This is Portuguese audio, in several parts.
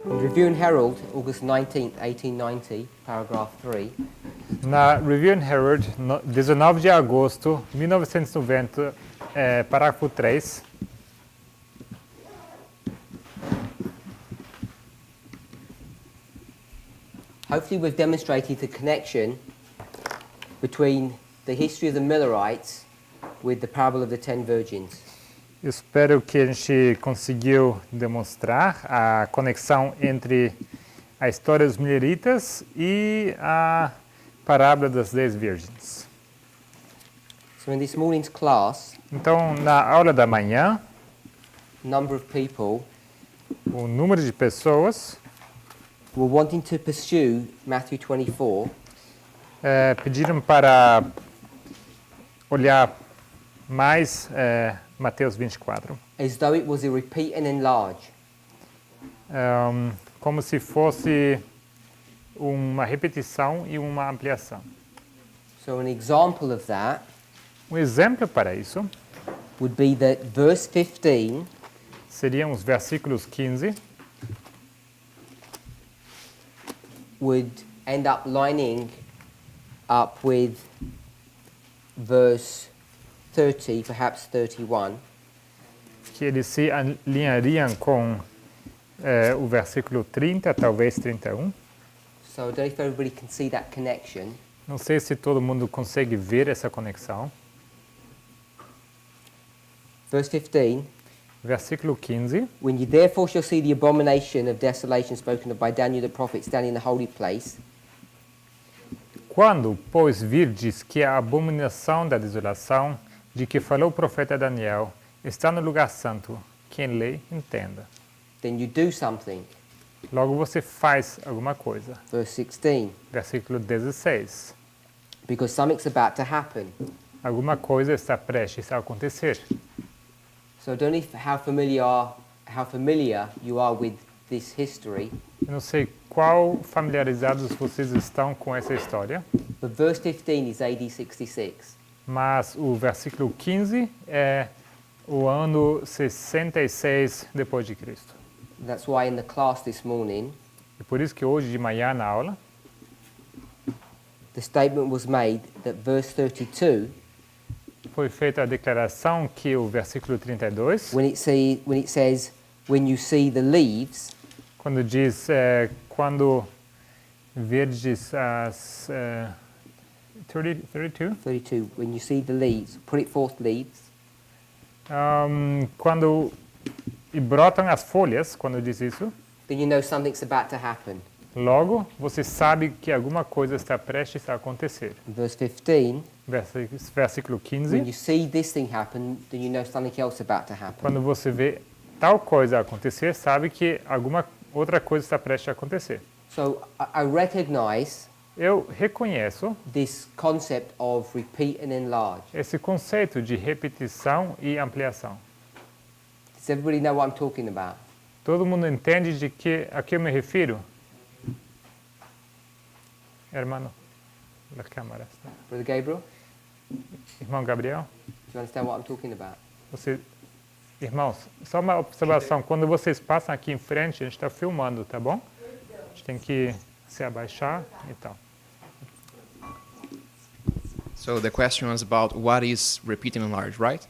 In Review and Herald, August 19th, 1890, paragraph 3, Na Review and Herald, 19 de agosto de 1990, parágrafo 3, hopefully we've demonstrated the connection between the history of the Millerites with the parable of the 10 virgins. espero que a gente conseguiu demonstrar a conexão entre a história dos mileritas e a parábola das 10 virgens. So in this morning's class, Então, na aula da manhã, number of people o número de pessoas were wanting to pursue Matthew 24 pediram para olhar mais Mateus 24, as though it was a repeat and enlarge. como se fosse uma repetição e uma ampliação. So an example of that Um exemplo para isso would be that verse 15 seriam os versículos 15, would end up lining up with verse 30, perhaps 31, que eles se alinhariam com o versículo 30, talvez 31. So I don't know if everybody can see that connection. Não sei se todo mundo consegue ver essa conexão. Verse 15, Versículo 15. when you therefore shall see the abomination of desolation spoken of by Daniel the prophet standing in the holy place, Quando, pois, virdes que a abominação da desolação, de que falou o profeta Daniel, está no lugar santo, quem lê, entenda. then you do something. Logo você faz alguma coisa. Verse 16, Versículo 16. because something's about to happen. Alguma coisa está prestes a acontecer. So I don't know how familiar you are with this history, Eu não sei qual familiarizados vocês estão com essa história, but verse 15 is AD 66. mas o versículo 15 é o ano 66 depois de Cristo. That's why in the class this morning, E por isso que hoje de manhã na aula, the statement was made that verse 32, foi feita a declaração que o versículo 32, when it says, when you see the leaves, quando diz, quando verdes as... 32? 32, when you see the leaves, put it forth leaves, Quando e brotam as folhas, quando diz isso, then you know something's about to happen. logo você sabe que alguma coisa está prestes a acontecer. Verse 15, Versículo when you 15, see this thing happen, then you know something else about to happen. quando você vê tal coisa acontecer, sabe que alguma outra coisa está prestes a acontecer. So I recognize Eu reconheço this concept of repeat and enlarge. esse conceito de repetição e ampliação. Does everybody know what I'm talking about? Todo mundo entende de que a que eu me refiro? Hermano, a câmera. Brother Gabriel, Irmão Gabriel, do you understand what I'm talking about? você... Irmãos, só uma observação. Quando vocês passam aqui em frente, a gente está filmando, tá bom? A gente tem que se abaixar e tal. So the question was about what is repeat and enlarge, right?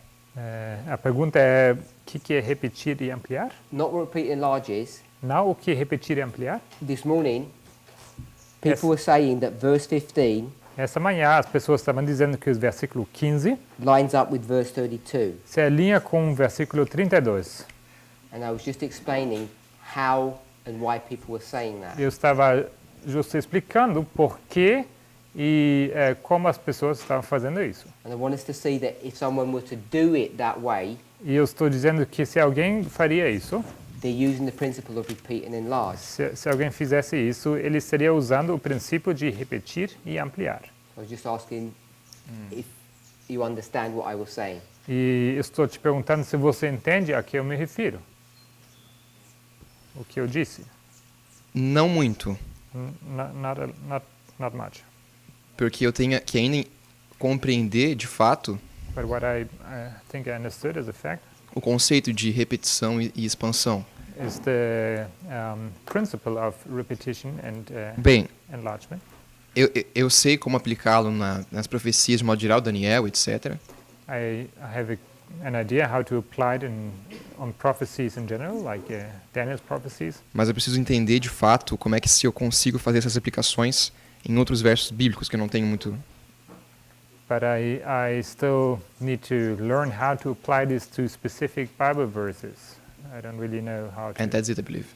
A pergunta é, o que é repetir e ampliar? Not what repeat and enlarge is. Não o que é repetir e ampliar. This morning, people Yes. were saying that verse 15 Essa manhã as pessoas estavam dizendo que o versículo 15 lines up with verse 32. se alinha com o versículo 32. And I was just explaining how and why people were saying that. Eu estava justo explicando por que e como as pessoas estavam fazendo isso. And I want us to see that if someone were to do it that way, E eu estou dizendo que se alguém faria isso, they're using the principle of repeat and enlarge. se alguém fizesse isso, ele estaria usando o princípio de repetir e ampliar. I was just asking if you understand what I was saying. E estou te perguntando se você entende a que eu me refiro. O que eu disse? Não muito, Not much. porque eu tenho que ainda compreender de fato But what I think I understood as a fact o conceito de repetição e expansão. is the principle of repetition and Bem, enlargement. eu sei como aplicá-lo nas profecias de modo geral, Daniel, etc. I have an idea how to apply it on prophecies in general, like Daniel's prophecies. Mas eu preciso entender de fato como é que se eu consigo fazer essas aplicações em outros versos bíblicos que eu não tenho muito. But I still need to learn how to apply this to specific Bible verses. I don't really know how to. And that's it, I believe.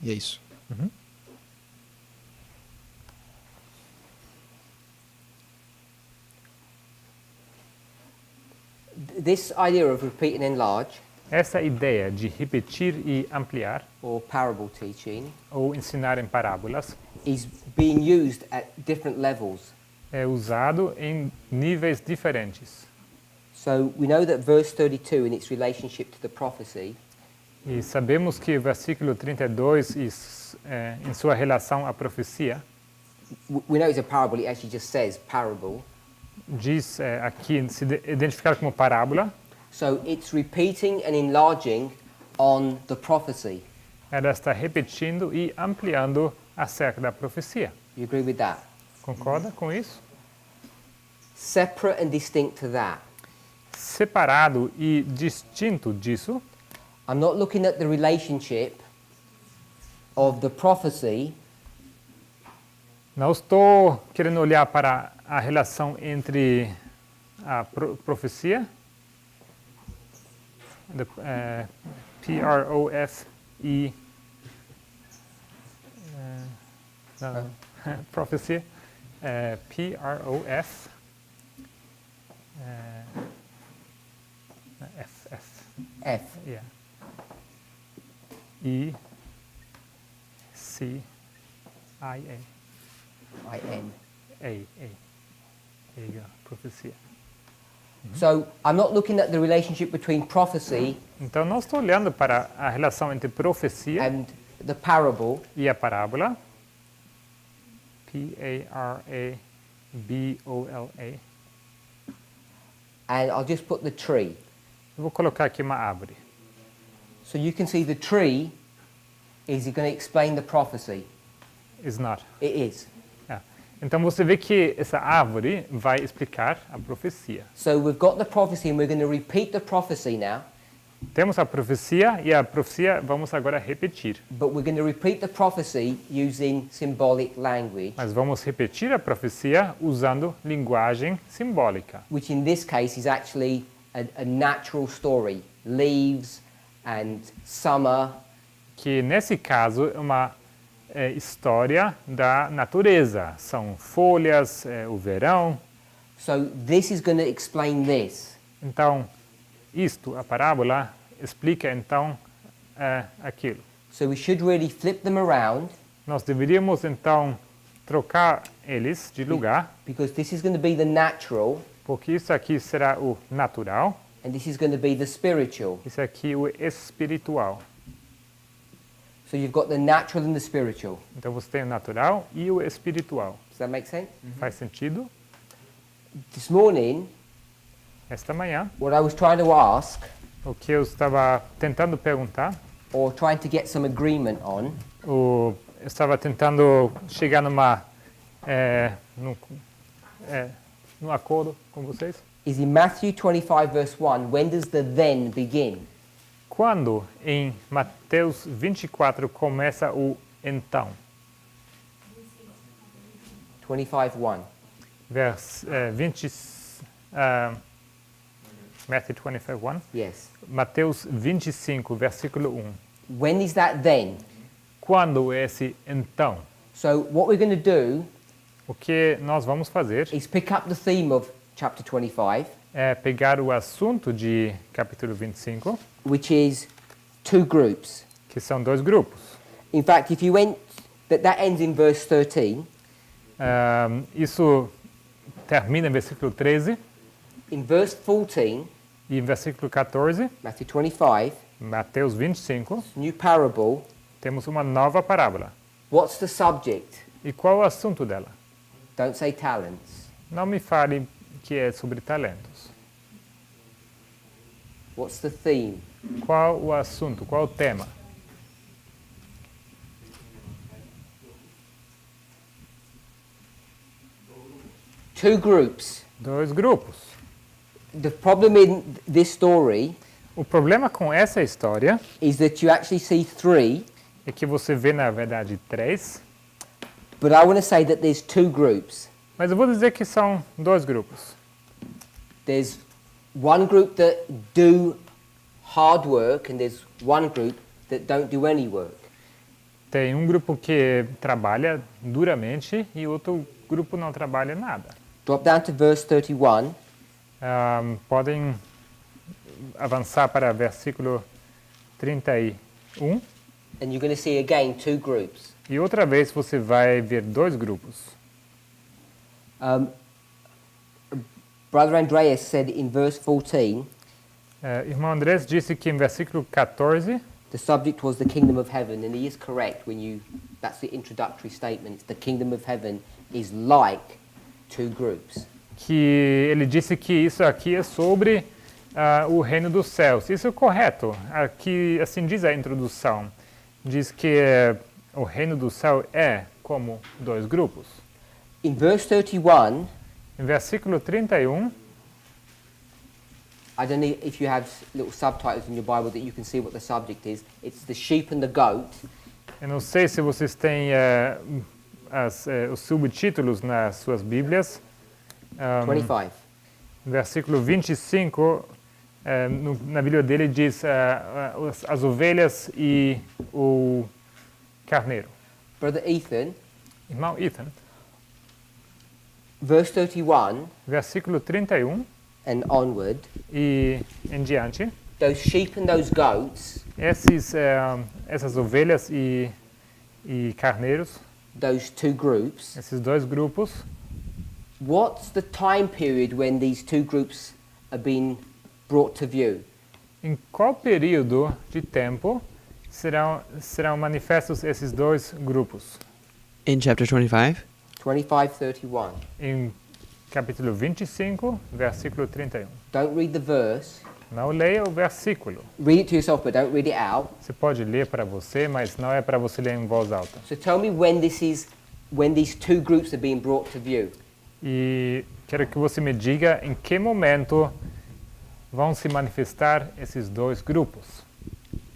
E é isso. This idea of repeat and enlarge, Essa ideia de repetir e ampliar, or parable teaching, ou ensinar em parábolas, is being used at different levels. é usado em níveis diferentes. So we know that verse 32 in its relationship to the prophecy E sabemos que o versículo 32, em sua relação à profecia, we know it's a parable, it actually just says parable. diz aqui, se identificar como parábola, So it's repeating and enlarging on the prophecy. ela está repetindo e ampliando acerca da profecia. You agree with that? Concorda com isso? Separate and distinct to that, Separado e distinto disso, I'm not looking at the relationship of the prophecy não estou querendo olhar para a relação entre a profecia, P-R-O-F-E, não, profecia, P-R-O-F, F, F. yeah, E-C-I-A. I-N. There you go, profecia. So I'm not looking at the relationship between prophecy Então, não estou olhando para a relação entre profecia and the parable, e a parábola, P-A-R-A-B-O-L-A. and I'll just put the tree. Eu vou colocar aqui uma árvore. So you can see the tree is going to explain the prophecy. Is not. It is. É. Então, você vê que essa árvore vai explicar a profecia. So we've got the prophecy and we're going to repeat the prophecy now, Temos a profecia e a profecia vamos agora repetir. but we're going to repeat the prophecy using symbolic language, Mas vamos repetir a profecia usando linguagem simbólica, which in this case is actually a natural story. Leaves and summer, que nesse caso é uma história da natureza. São folhas, o verão. so this is going to explain this. Então, a parábola, explica então aquilo. So we should really flip them around Nós deveríamos então trocar eles de lugar, because this is going to be the natural porque isso aqui será o natural, and this is going to be the spiritual. isso aqui o espiritual. So you've got the natural and the spiritual. Então você tem o natural e o espiritual. Does that make sense? Faz sentido? This morning, Esta manhã, what I was trying to ask, o que eu estava tentando perguntar, or trying to get some agreement on, eu estava tentando chegar num acordo com vocês. is in Matthew 25 verse 1, when does the then begin? Quando em Mateus 24 começa o então? 25:1. Matthew 25:1. Yes. Mateus 25, versículo 1. When is that then? Quando é esse então? So what we're going to do O que nós vamos fazer is pick up the theme of chapter 25, é pegar o assunto de capítulo 25, which is two groups. que são dois grupos. In fact, if you went, that ends in verse 13. Isso termina em versículo 13 In verse 14, e em versículo 14, Matthew 25, Mateus 25, new parable, temos uma nova parábola. what's the subject? E qual é o assunto dela? Don't say talents. Não me fale que é sobre talentos. What's the theme? Qual o assunto? Qual o tema? Two groups. Dois grupos. The problem in this story O problema com essa história is that you actually see three, é que você vê, na verdade, três, but I want to say that there's two groups. mas eu vou dizer que são dois grupos. There's one group that do hard work and there's one group that don't do any work. Tem um grupo que trabalha duramente e outro grupo não trabalha nada. Drop down to verse 31. Podem avançar para versículo 31. And you're going to see again two groups. E outra vez você vai ver dois grupos. Brother Andreas said in verse 14, Irmão Andrés disse que em versículo 14, the subject was the kingdom of heaven, and he is correct that's the introductory statement. It's the kingdom of heaven is like two groups. que ele disse que isso aqui é sobre o reino dos céus. Isso é correto. Aqui, assim diz a introdução. Diz que o reino do céu é como dois grupos. In verse 31, Em versículo 31, I don't know if you have little subtitles in your Bible that you can see what the subject is. It's the sheep and the goat. eu não sei se vocês têm os subtítulos nas suas Bíblias. 25. Versículo 25, na Bíblia dele diz as ovelhas e o carneiro. Brother Ethan, Irmão Ethan, verse 31 versículo 31 and onward, e em diante, those sheep and those goats, essas ovelhas e carneiros, those two groups, esses dois grupos, what's the time period when these two groups are being brought to view? em qual período de tempo serão manifestos esses dois grupos? In chapter 25, 25, 31. Em capítulo 25, versículo 31. Don't read the verse. Não leia o versículo. Read it to yourself, but don't read it out. Você pode ler para você, mas não é para você ler em voz alta. So tell me when these two groups are being brought to view. E quero que você me diga em que momento vão se manifestar esses dois grupos.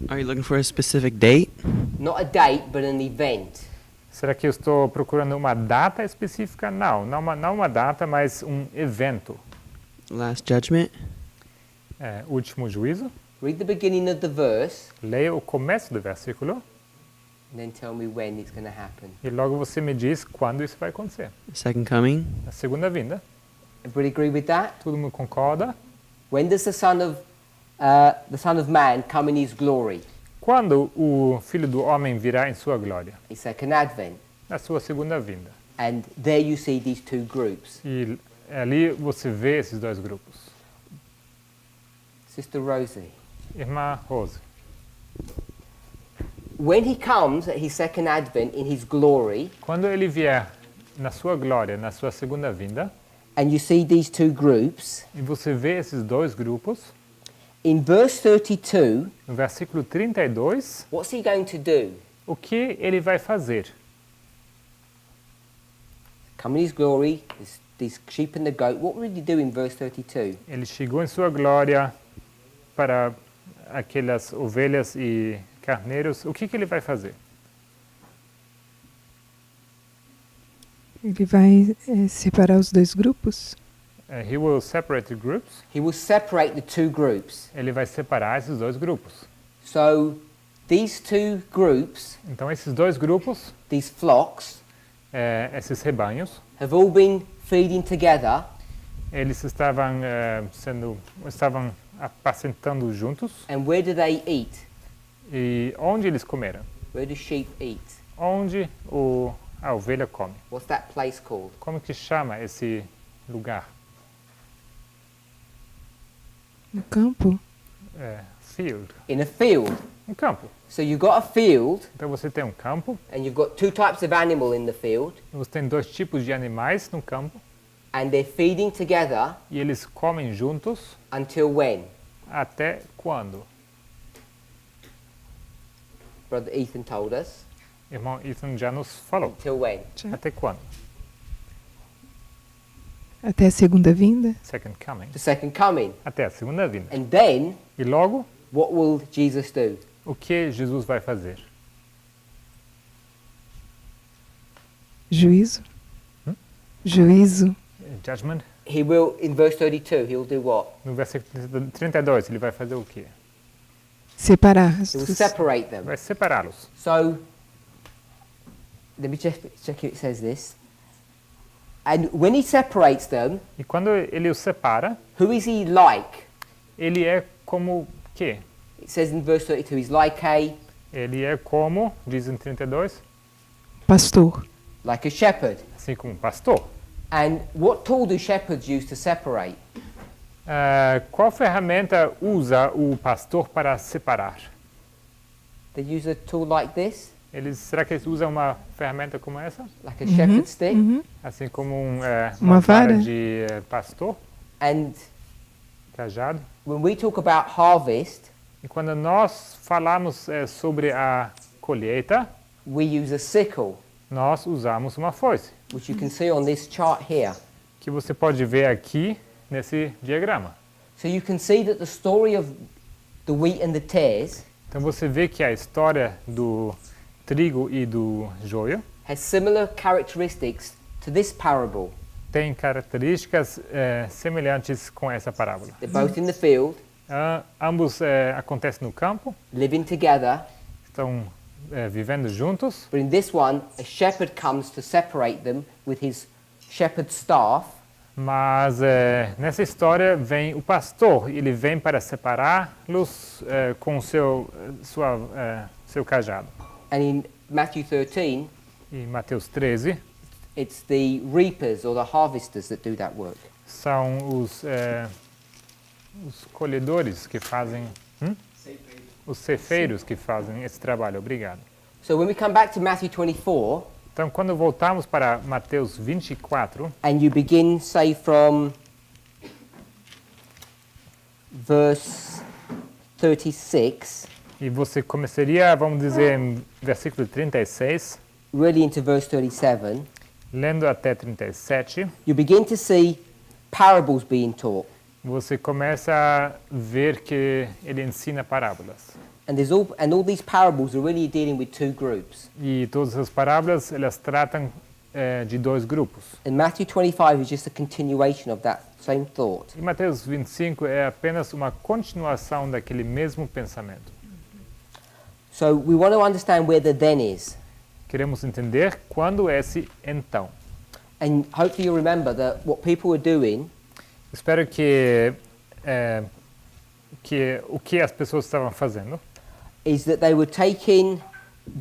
are you looking for a specific date? Not a date, but an event. Será que eu estou procurando uma data específica? Não uma data, mas um evento. Last judgment? Último juízo. Read the beginning of the verse, Leia o começo do versículo and then tell me when it's going to happen. e logo você me diz quando isso vai acontecer. Second coming? A segunda vinda. Everybody agree with that? Todo mundo concorda? When does the Son of Man come in his glory? Quando o Filho do Homem virá em sua glória? His second advent. Na sua segunda vinda. And there you see these two groups. E ali você vê esses dois grupos. Sister Rosie, Irmã Rose, when he comes at his second advent in his glory, quando ele vier na sua glória, na sua segunda vinda, and you see these two groups, e você vê esses dois grupos, in verse 32, no versículo 32, what's he going to do? o que ele vai fazer? Come in his glory, these sheep and the goat. What will he do in verse 32? Ele chegou em sua glória para aquelas ovelhas e carneiros. O que ele vai fazer? Ele vai separar os dois grupos? He will separate the groups. He will separate the two groups. Ele vai separar esses dois grupos. So these two groups, Então esses dois grupos, these flocks, esses rebanhos, have all been feeding together eles estavam apacentando juntos. and where do they eat? E onde eles comeram? Where do sheep eat? Onde a ovelha come? What's that place called? Como que chama esse lugar? No campo? Field. In a field. Um campo. So you've got a field Então você tem um campo, and you've got two types of animal in the field você tem dois tipos de animais no campo and they're feeding together e eles comem juntos until when? até quando? Brother Ethan told us. Irmão Ethan já nos falou. Till when? Até quando? Até a segunda vinda? second coming, the second coming. até a segunda vinda. And then, E logo, what will Jesus do? o que Jesus vai fazer? Juízo? Juízo. Judgment. He will, in verse 32, he will do what? No versículo 32, ele vai fazer o quê? Separar. He will separate them. Vai separá-los. So, let me check if it says this. And when he separates them, E quando ele os separa, who is he like? ele é como quê? It says in verse 32, he's like Ele é como, diz em 32, Pastor. a shepherd. assim como um pastor. And what tool do shepherds use to separate? Qual ferramenta usa o pastor para separar? They use a tool like this, Será que eles usam uma ferramenta como essa? like a shepherd stick. Assim como Uma vara? de pastor, And cajado. when we talk about harvest, E quando nós falamos sobre a colheita, we use a sickle, nós usamos uma foice, which you can see on this chart here. que você pode ver aqui nesse diagrama. So you can see that the story of the wheat and the tares Então você vê que a história do trigo e do joio has similar characteristics to this parable. tem características semelhantes com essa parábola. They're both in the field, Ambos acontecem no campo, living together, estão vivendo juntos, but in this one, a shepherd comes to separate them with his shepherd's staff, mas nessa história vem o pastor, ele vem para separá-los com seu cajado. and in Matthew 13, E Mateus 13 it's the reapers or the harvesters that do that work. são os colhedores que fazem, os ceifeiros que fazem esse trabalho. Obrigado. So when we come back to Matthew 24, Então, quando voltamos para Mateus 24, and you begin, say, from verse 36, e você começaria, vamos dizer, em versículo 36, really into verse 37, lendo até 37, you begin to see parables being taught. você começa a ver que ele ensina parábolas. And all these parables are really dealing with two groups. E todas as parábolas, elas tratam de dois grupos. And Matthew 25 is just a continuation of that same thought. E Mateus 25 é apenas uma continuação daquele mesmo pensamento. So we want to understand where the then is. Queremos entender quando é esse então. And hopefully you remember that what people were doing Espero que o que as pessoas estavam fazendo is that they were taking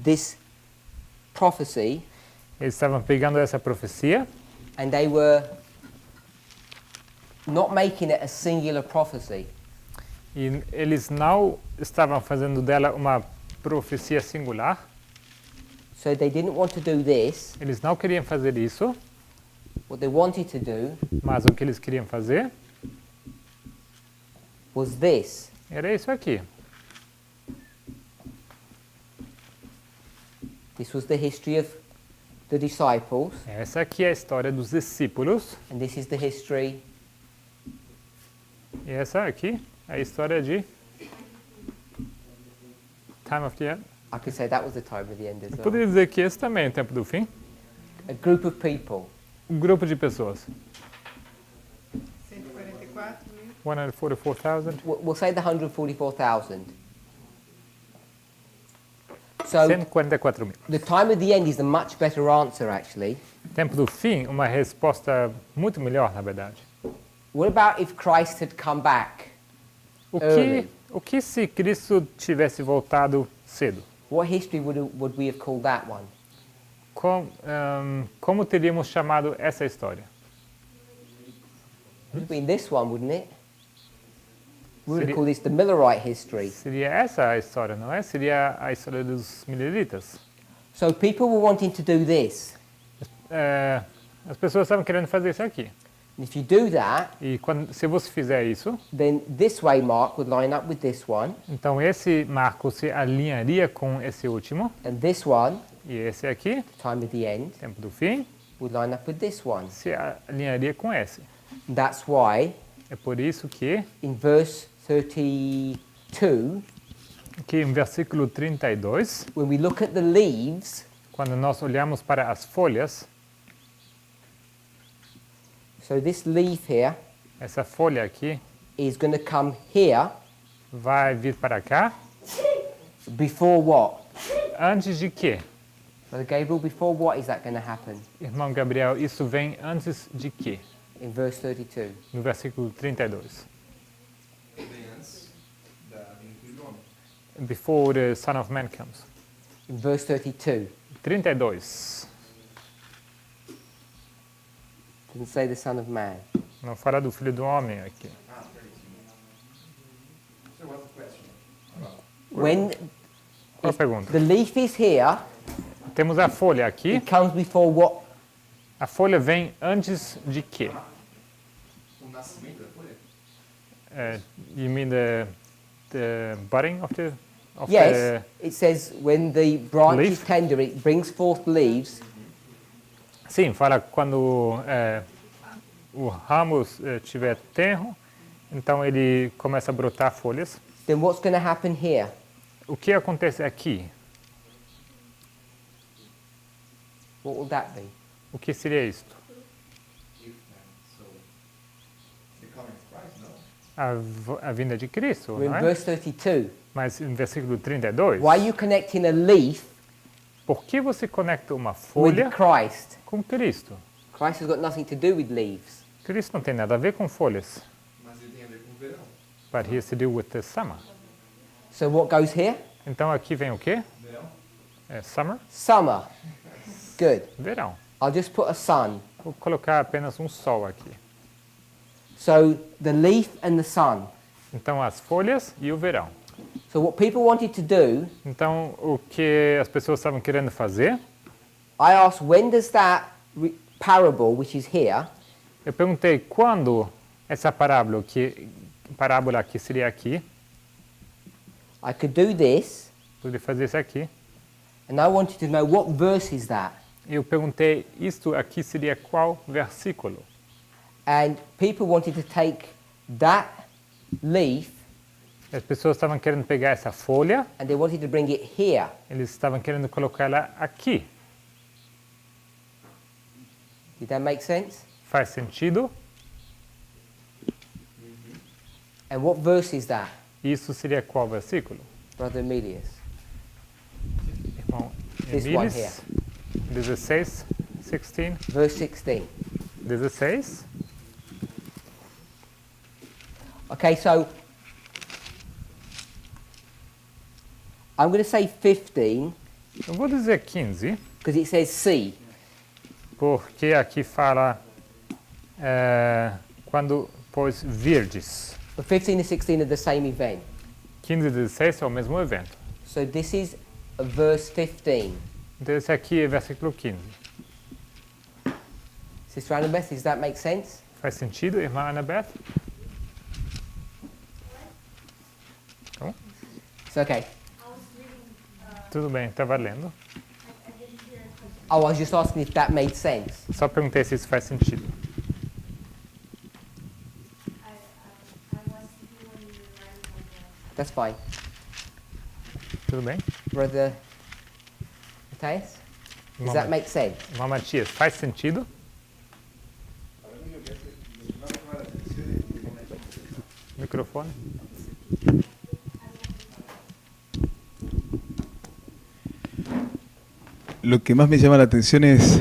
this prophecy eles estavam pegando essa profecia and they were not making it a singular prophecy. e eles não estavam fazendo dela uma profecia singular. So they didn't want to do this. Eles não queriam fazer isso, What they wanted to do mas o que eles queriam fazer was this. era isso aqui. This was the history of the disciples, Essa aqui é a história dos discípulos and this is the history e essa aqui é a história de Time of the End. I could say that was the time of the end as well. Poderia dizer que esse também é o tempo do fim. A group of people. Um grupo de pessoas. 144.000. 144,000. We'll say the 144,000. So 144 mil. the time of the end is a much better answer, actually. Tempo do fim, uma resposta muito melhor, na verdade. What about if Christ had come back? Early. O que se Cristo tivesse voltado cedo? What history would we have called that one? Como teríamos chamado essa história? It would have been this one, wouldn't it? We would Seria- have called this the Millerite history. Seria essa a história, não é? Seria a história dos mileritas. So people were wanting to do this. As pessoas estavam querendo fazer isso aqui. And if you do that, E se você fizer isso, then this way mark would line up with this one, então esse marco se alinharia com esse último. and this one, E esse aqui, time of the end, tempo do fim. would line up with this one. se alinharia com esse. That's why É por isso que in verse 32, em versículo 32, when we look at the leaves, quando nós olhamos para as folhas, so this leaf here essa folha aqui is going to come here vai vir para cá before what? antes de quê? Brother Gabriel, before what is that going to happen? Irmão Gabriel, isso vem antes de quê? In verse 32. No versículo 32. Before the Son of Man comes. In verse 32. 32. Doesn't say the Son of Man. Não fala do Filho do Homem aqui. When Qual a pergunta? the leaf is here, Temos a folha aqui. it comes before what? A folha vem antes de quê? You mean the budding of the Yes, it says when the branch leaf? is tender, it brings forth leaves. Sim, fala quando o ramo tiver tenro, então ele começa a brotar folhas. Then what's going to happen here? O que acontece aqui? What will that be? O que seria isto? A vinda de Cristo, We're in não é? verse 32. Mas em versículo 32, Why are you connecting a leaf por que você conecta uma with folha Christ? com Cristo? Christ has got nothing to do with leaves. Cristo não tem nada a ver com folhas. Mas ele tem a ver com o verão. But he has to do with the summer. So what goes here? Então aqui vem o quê? Verão? É summer? Summer. Good. Verão. I'll just put a sun. Vou colocar apenas um sol aqui. So the leaf and the sun. Então as folhas e o verão. So what people wanted to do, Então o que as pessoas estavam querendo fazer, I asked, when does that parable, which is here, eu perguntei quando essa parábola que seria aqui, I could do this, poderia fazer isso aqui. and I wanted to know what verse is that. Eu perguntei, isto aqui seria qual versículo? And people wanted to take that leaf As pessoas estavam querendo pegar essa folha, and they wanted to bring it here. eles estavam querendo colocá-la aqui. Did that make sense? Faz sentido? And what verse is that, Isso seria qual versículo? Brother Emilius? Irmão This one Emílios, 16, 16, Verse 16. 16. Okay, so I'm going to say 15 Eu vou dizer 15, because it says see. porque aqui fala quando pôs virdes. But 15 and 16 are the same event. 15 e 16 é o mesmo evento. So this is a verse 15. Então esse aqui é versículo 15. Sister Annabeth, does that make sense? Faz sentido, irmã Annabeth? It's okay. Tudo bem, estava lendo. Oh, I was just asking if that made sense. Só perguntei se isso faz sentido. That's fine. Tudo bem? Brother Matthias, does that make sense? Irmã Matias, faz sentido? Microfone. Lo que más me llama la atención es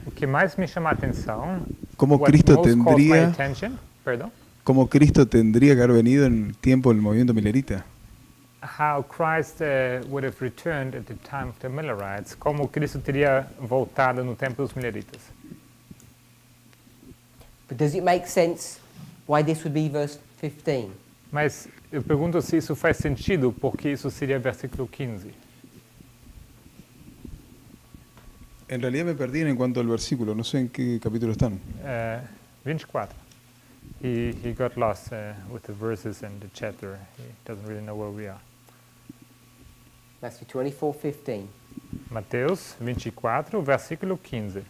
O que mais me chama a atenção, cómo what Cristo most calls my tendría, attention, perdão, cómo Cristo tendría que haber venido en el tiempo del movimiento milerita. how Christ would have returned at the time of the Millerites, como Cristo teria voltado no tempo dos Milleritas. But does it make sense why this would be verse 15? Mas eu pergunto se isso faz sentido, porque isso seria versículo 15. En realidad me perdí en cuanto al versículo, no sé en qué capítulo están. 24. He got lost with the verses and the chapter. He doesn't really know where we are. Matthew 24:15. Mateus 24, versículo 15.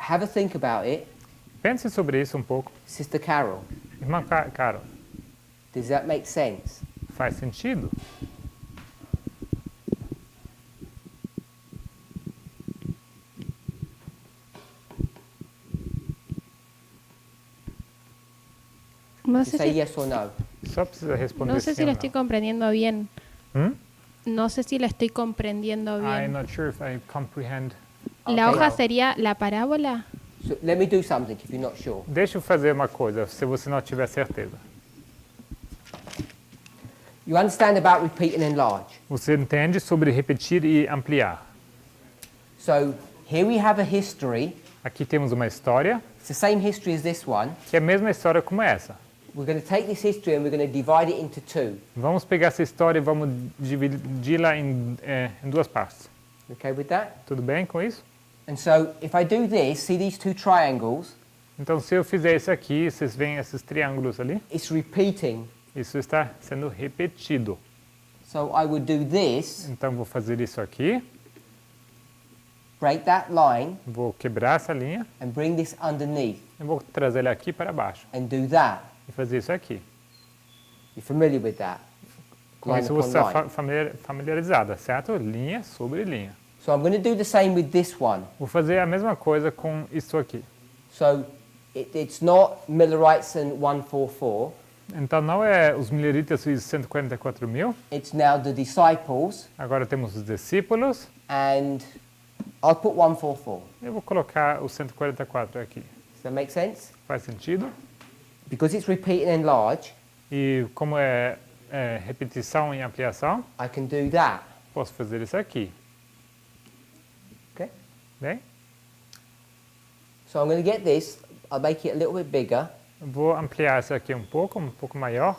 have a think about it. Pense sobre isso um pouco. Sister Carol, Irmã Carol, does that make sense? faz sentido? No Just sé, say si, yes or no. Só precisa responder no sé sim si ou lo não. estoy comprendiendo bien. Hmm? No sé si lo estoy comprendiendo I'm bien. not sure if I comprehend. ¿La Okay. hoja sería la parábola? So let me do something if you're not sure. Deixa eu fazer uma coisa, se você não tiver certeza. You understand about repeat and enlarge. Você entende sobre repetir e ampliar. So here we have a history. Aqui temos uma história, It's the same history as this one. que é a mesma história como essa. We're going to take this history and we're going to divide it into two. Vamos pegar essa história e vamos dividi-la em duas partes. Okay with that? Tudo bem com isso? And so if I do this, see these two triangles? Então, se eu fizer isso aqui, vocês veem esses triângulos ali? It's repeating. Isso está sendo repetido. So I would do this, Então, vou fazer isso aqui, break that line, vou quebrar essa linha and bring this underneath, e vou trazer ela aqui para baixo and do that. e fazer isso aqui. You're familiar with that? Com Line isso upon você está line. familiarizada, certo? Linha sobre linha. So I'm going to do the same with this one. Vou fazer a mesma coisa com isso aqui. So it's not Millerites and 144. Então não é os mileritas e os 144 mil, It's now the disciples, agora temos os discípulos. and I'll put 144. Eu vou colocar os 144 aqui. Does that make sense? Faz sentido? Because it's repeat and enlarge, E como é repetição e ampliação, I can do that. posso fazer isso aqui. Okay? Bem? So I'm going to get this. I'll make it a little bit bigger. Vou ampliar isso aqui um pouco maior.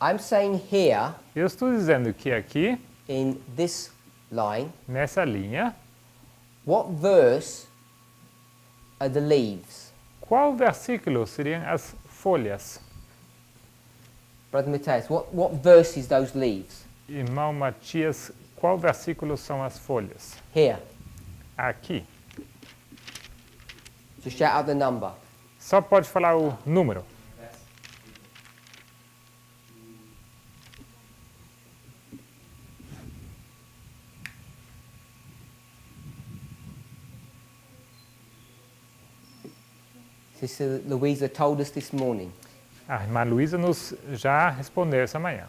I'm saying here, Eu estou dizendo que aqui, in this line, nessa linha, what verse are the leaves? qual versículo seriam as folhas? Brother Matthias, what verse is those leaves? Irmão Matias, qual versículo são as folhas? Here. Aqui. Just shout out the number. Só pode falar o número. Sister Louisa told us this morning. A irmã Luísa nos já respondeu essa manhã.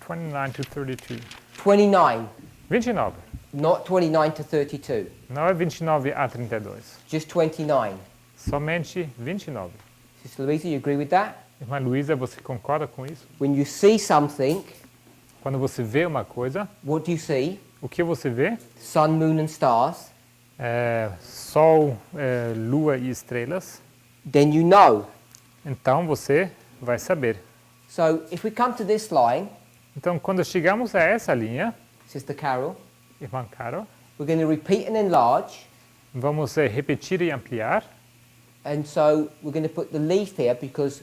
29 to 32. 29, 29. not 29 to 32. Não é 29 a 32. Just 29. Somente 29. Sister Louisa, you agree with that? Irmã Luísa, você concorda com isso? When you see something, Quando você vê uma coisa, what do you see? o que você vê? Sun, moon, and stars. Sol, lua e estrelas. Then you know. Então você vai saber. So if we come to this line, Então, quando chegamos a essa linha, Sister Carol, irmã Carol, we're going to repeat and enlarge. vamos repetir e ampliar. And so we're going to put the leaf here because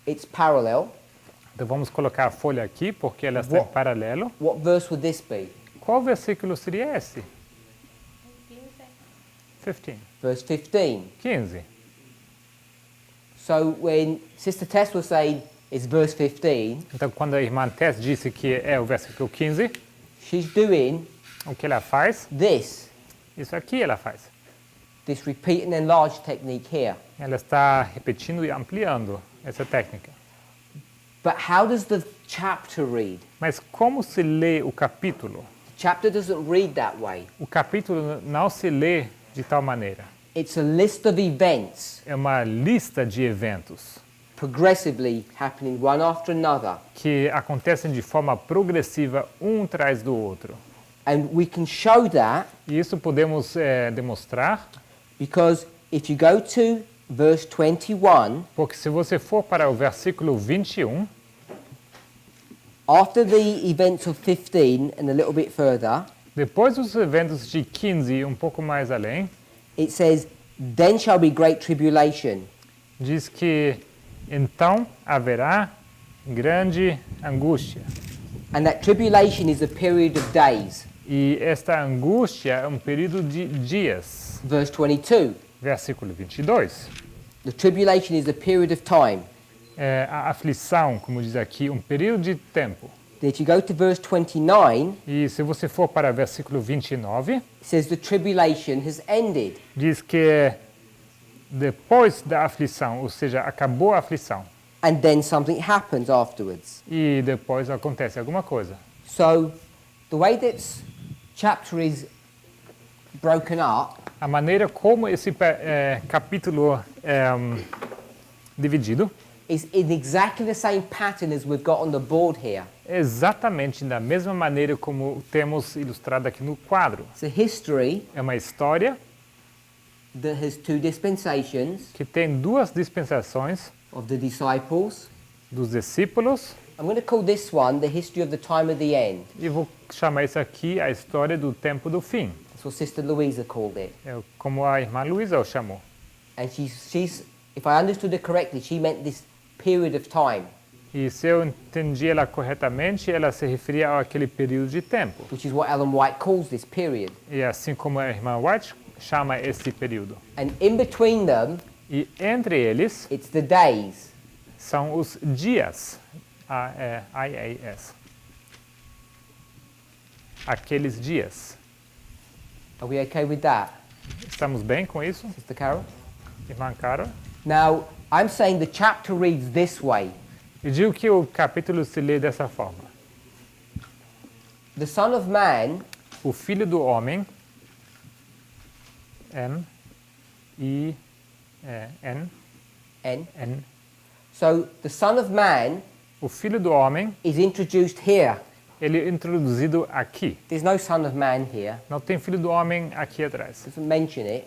it's parallel. Então vamos colocar a folha aqui, porque ela está em paralelo. What verse would this be? Qual versículo seria esse? 15. Verse 15. 15. So when Sister Tess was saying it's verse 15, Então, quando a irmã Tess disse que é o versículo 15, she's doing o que ela faz? this, Isso aqui ela faz. this repeat and enlarge technique here. Ela está repetindo e ampliando essa técnica. But how does the chapter read? Mas como se lê o capítulo? The chapter doesn't read that way. O capítulo não se lê de tal maneira. It's a list of events É uma lista de eventos progressively happening one after another. que acontecem de forma progressiva um atrás do outro. And we can show that E isso podemos demonstrar, because if you go to verse 21, porque se você for para o versículo 21, after the events of 15 and a little bit further, depois dos eventos de 15 e um pouco mais além, it says, then shall be great tribulation. diz que então haverá grande angústia. And that tribulation is a period of days. E esta angústia é um período de dias. Verse 22. Versículo 22. The tribulation is a period of time. A aflição, como diz aqui, um período de tempo. Then if you go to verse 29, E se você for para versículo 29, it says the tribulation has ended. diz que depois da aflição, ou seja, acabou a aflição, And then something happens afterwards. e depois acontece alguma coisa. So the way this chapter is broken up A maneira como esse capítulo é dividido is in exactly the same pattern as we've got on the board here. é exatamente da mesma maneira como temos ilustrado aqui no quadro. It's a history É uma história that has two dispensations que tem duas dispensações of the disciples. dos discípulos, I'm going to call this one the history of the time of the end. e vou chamar isso aqui a história do tempo do fim. That's what Sister Louisa called it. É como a irmã Luísa o chamou. And she's, if I understood her correctly, she meant this period of time, E se eu entendi ela corretamente, ela se referia àquele período de tempo. which is what Ellen White calls this period. E assim como a irmã White chama esse período. And in between them, E entre eles it's the days. são os dias. IAS. Aqueles dias. Are we okay with that, Estamos bem com isso, Sister Carol? irmã Carol? Now, I'm saying the chapter reads this way. Eu digo que o capítulo se lê dessa forma. The Son of Man O Filho do Homem, N, N. N. So the Son of Man O Filho do Homem, is introduced here. ele é introduzido aqui. There's no Son of Man here. Não tem Filho do Homem aqui atrás. Doesn't mention it.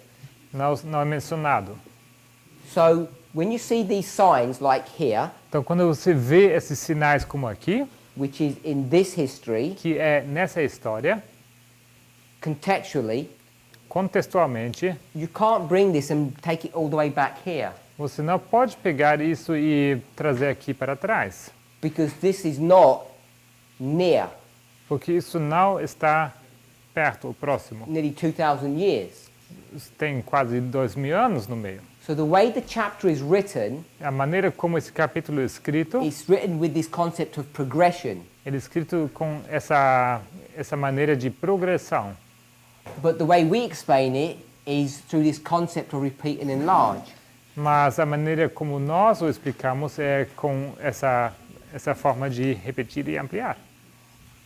Não é mencionado. So when you see these signs like here, Então, quando você vê esses sinais como aqui, which is in this history, que é nessa história, contextually, contextualmente, you can't bring this and take it all the way back here você não pode pegar isso e trazer aqui para trás, because this is not near, porque isso não está perto, ou próximo. nearly 2,000 years. Tem quase 2.000 anos no meio. So the way the chapter is written, A maneira como esse capítulo é escrito, it's written with this concept of progression. ele é escrito com essa maneira de progressão. But the way we explain it is through this concept of repeat and enlarge. Mas a maneira como nós o explicamos é com essa forma de repetir e ampliar.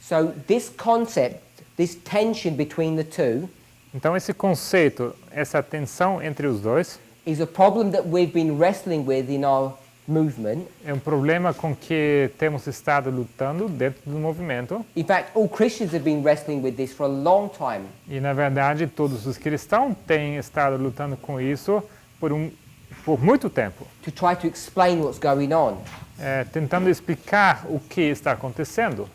So this concept, this tension between the two, Então esse conceito, essa tensão entre os dois, is a problem that we've been wrestling with in our movement. é um problema com que temos estado lutando dentro do movimento. In fact, all Christians have been wrestling with this for a long time. E na verdade todos os cristãos têm estado lutando com isso por muito tempo, To try to explain what's going on. tentando explicar o que está acontecendo.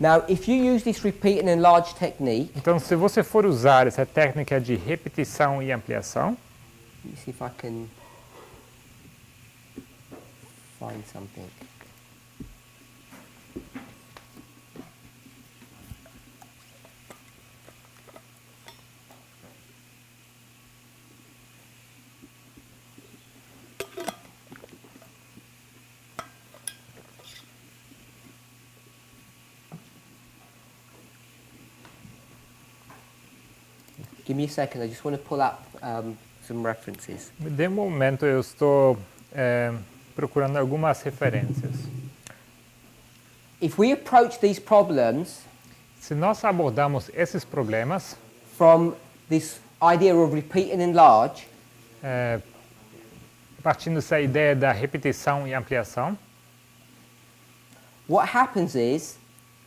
Now, if you use this repeat and enlarge technique, Então, se você for usar essa técnica de repetição e ampliação, let me see if I can find something. Give me a second, I just want to pull up some references. de momento eu estou procurando algumas referências. If we approach these problems Se nós abordamos esses problemas from this idea of repeat and enlarge, partindo dessa ideia da repetição e ampliação, what happens is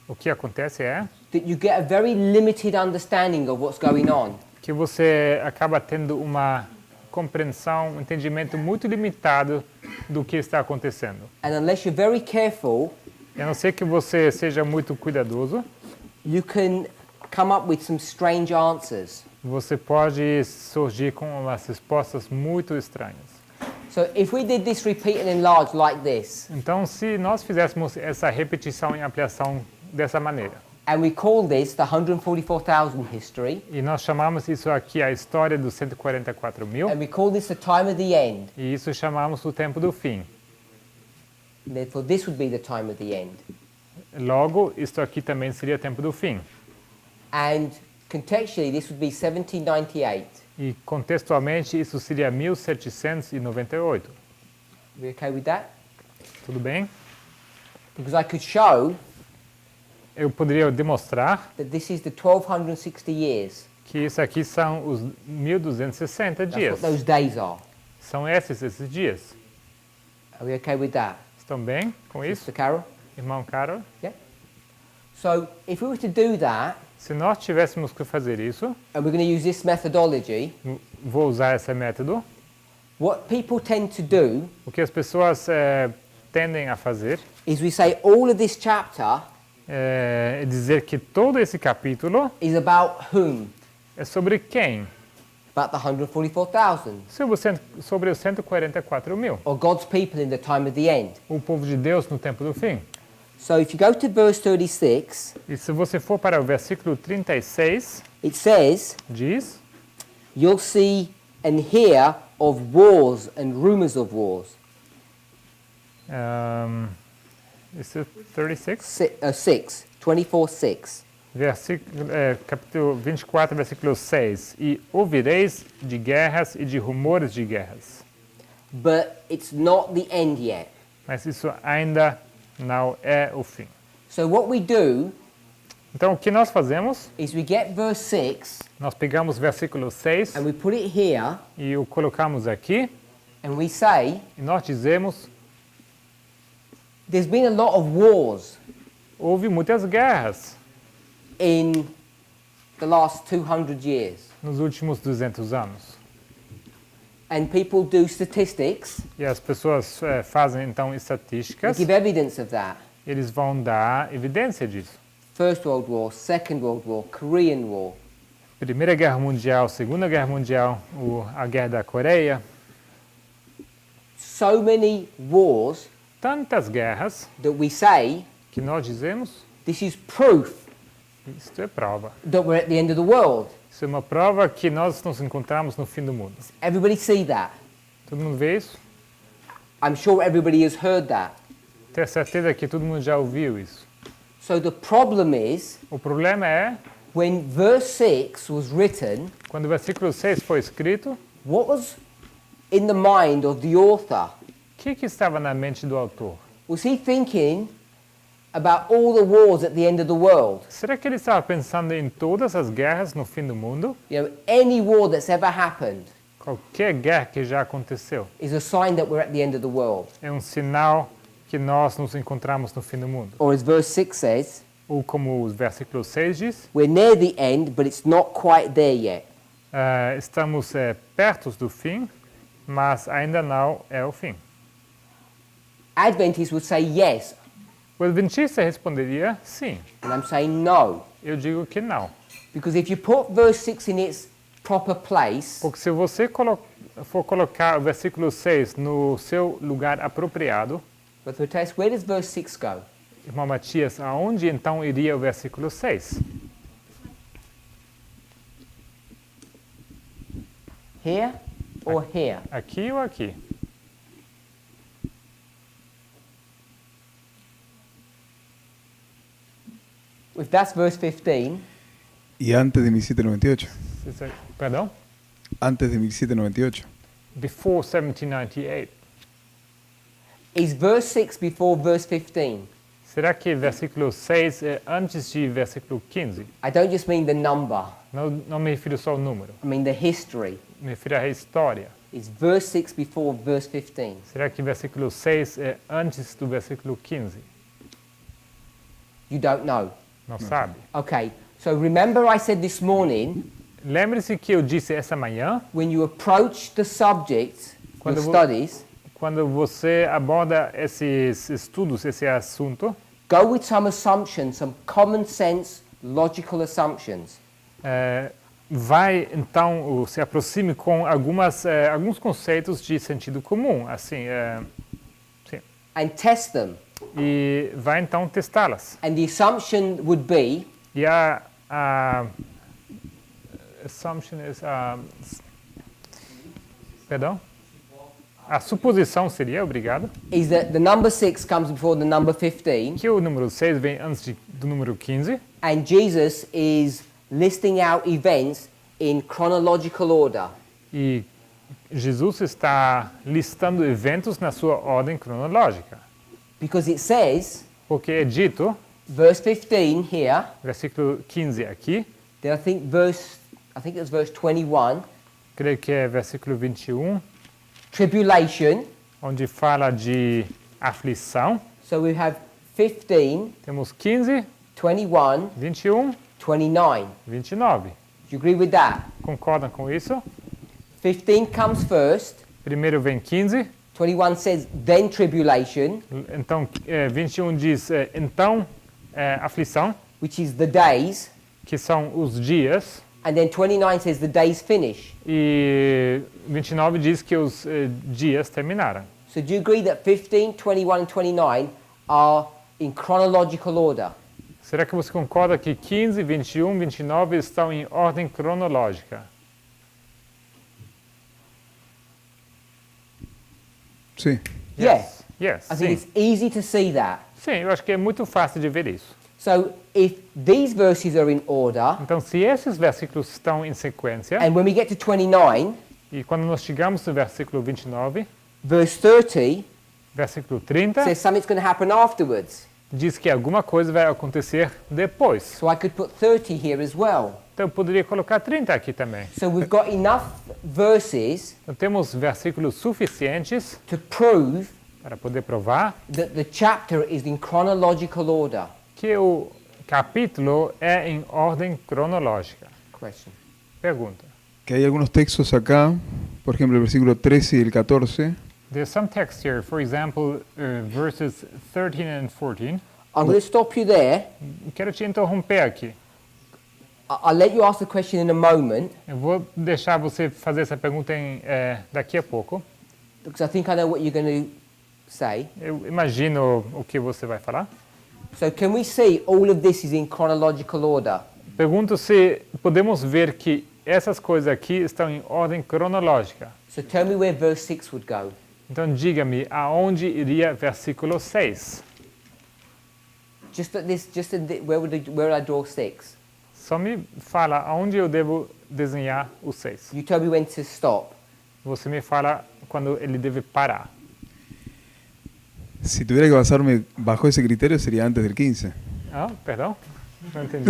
o que acontece é that you get a very limited understanding of what's going on. que você acaba tendo uma compreensão, um entendimento muito limitado do que está acontecendo. And unless you're very careful, A não ser que você seja muito cuidadoso, you can come up with some strange answers. você pode surgir com umas respostas muito estranhas. So if we did this repeat and enlarge like this, Então, se nós fizéssemos essa repetição e ampliação dessa maneira, and we call this the 144,000 history, e nós chamamos isso aqui a história dos 144 mil, and we call this the time of the end, e isso chamamos o tempo do fim. therefore this would be the time of the end. Logo, isto aqui também seria o tempo do fim. And contextually, this would be 1798. E contextualmente, isso seria 1798. We okay with that? Tudo bem? Because I could show Eu poderia demonstrar that this is the 1260 years. que isso aqui são os 1260 That's dias. what those days are. São esses dias. Are we okay with that? Estão bem com isso, Mr. Carroll? irmão Carol? Yeah? So if we were to do that, Se nós tivéssemos que fazer isso, and we're going to use this methodology, vou usar esse método, what people tend to do o que as pessoas tendem a fazer is we say all of this chapter é dizer que todo esse capítulo is about whom? é sobre quem? About the 144,000, Sobre os 144 mil, or God's people in the time of the end. o povo de Deus no tempo do fim. So if you go to verse 36, E se você for para o versículo 36, it says, diz, you'll see and hear of wars and rumors of wars. Isso é 36? 6, 24:6. Capítulo 24, versículo 6. E ouvireis de guerras e de rumores de guerras. But it's not the end yet. Mas isso ainda não é o fim. So what we do Então, o que nós fazemos? is we get verse 6 Nós pegamos o versículo 6 and we put it here e o colocamos aqui. and we say, E nós dizemos, there's been a lot of wars houve muitas guerras in the last 200 years. nos últimos 200 anos. And people do statistics, E as pessoas fazem, então, they estatísticas. give evidence of that. Eles vão dar evidência disso. First World War, Second World War, Korean War. Primeira Guerra Mundial, Segunda Guerra Mundial, a Guerra da Coreia. So many wars Tantas guerras that we say, que nós dizemos, this is proof isto é prova. that we're at the end of the world. Isso é uma prova que nós nos encontramos no fim do mundo. Everybody see that? Todo mundo vê isso? I'm sure everybody has heard that. Tenho certeza que todo mundo já ouviu isso. So the problem is, O problema é, when verse 6 was written, quando o versículo 6 foi escrito, what was in the mind of the author? o que estava na mente do autor? Was he thinking about all the wars at the end of the world? Será que ele estava pensando em todas as guerras no fim do mundo? You know, any war that's ever happened Qualquer guerra que já aconteceu is a sign that we're at the end of the world. é um sinal que nós nos encontramos no fim do mundo. Or as verse 6 says, Ou como o versículo 6 diz, we're near the end, but it's not quite there yet. estamos perto do fim, mas ainda não é o fim. Adventists would say yes, O adventista responderia sim. and I'm saying no. Eu digo que não. Because if you put verse 6 in its proper place, Porque se você for colocar o versículo 6 no seu lugar apropriado, but for test, where does verse 6 go? irmão Matias, aonde então iria o versículo 6? Here or here? Aqui ou aqui? If that's verse 15, Y antes de 1798. Perdão? Antes de 1798. Before 1798. is verse 6 before verse 15? Será que versículo 6 é antes de versículo 15? I don't just mean the number, Não me refiro só ao número, I mean the history. me refiro à história. Is verse 6 before verse 15? Será que versículo 6 é antes do versículo 15? You don't know. Não sabe. Okay, so remember I said this morning, Lembre-se que eu disse essa manhã, when you approach the subject, your Quando vo- studies, quando você aborda esses estudos, esse assunto, go with some assumptions, some common sense, logical assumptions. vai então se aproxime com alguns conceitos de sentido comum, assim, and test them. e vai então testá-las. And the assumption would be E a assumption is, perdão? A suposição seria, obrigado, is that the number 6 comes before the number 15, que o número 6 vem antes do número 15 and Jesus is listing out events in chronological order. e Jesus está listando eventos na sua ordem cronológica. Because it says, Porque é dito, verse 15 here, versículo 15 aqui, then I think it was verse 21, creio que é versículo 21, tribulation. onde fala de aflição. So we have 15, Temos 15, 21, 21, 29. 29. Do you agree with that? Concordam com isso? 15 comes first, Primeiro vem 15, 21 says then tribulation, então 21 diz então aflição, which is the days, que são os dias, and then 29 says the days finish. e 29 diz que os dias terminaram. So do you agree that 15, 21 and 29 are in chronological order? Será que você concorda que 15, 21, 29 estão em ordem cronológica? Sí. Yes. Yes, I think sim. it's easy to see that. Sim, eu acho que é muito fácil de ver isso. So if these verses are in order, Então, se esses versículos estão em sequência, and when we get to 29, e quando nós chegamos no versículo 29, verse 30 versículo 30, says something's going to happen afterwards. diz que alguma coisa vai acontecer depois. So I could put 30 here as well. Então, eu poderia colocar 30 aqui também. So we've got enough verses Então, temos versículos suficientes to prove para poder provar that the chapter is in chronological order. que o capítulo é em ordem cronológica. Question. Pergunta. Que hay algunos textos acá, por ejemplo, el versículo 13 y el 14, There's some text here, for example, verses 13 and 14. I'm going to stop you there. Quero te interromper aqui. I'll let you ask the question in a moment, Eu vou deixar você fazer essa pergunta daqui a pouco. because I think I know what you're going to say. Eu imagino o que você vai falar. So can we see all of this is in chronological order? Pergunto se podemos ver que essas coisas aqui estão em ordem cronológica. So tell me where verse 6 would go. Então diga-me aonde iria versículo 6. Where would I draw 6? Só me fala aonde eu devo desenhar o 6. You tell me when to stop. Você me fala quando ele deve parar. si tuviera que basarme bajo ese criterio sería antes del 15. Ah, perdão? Não entendi.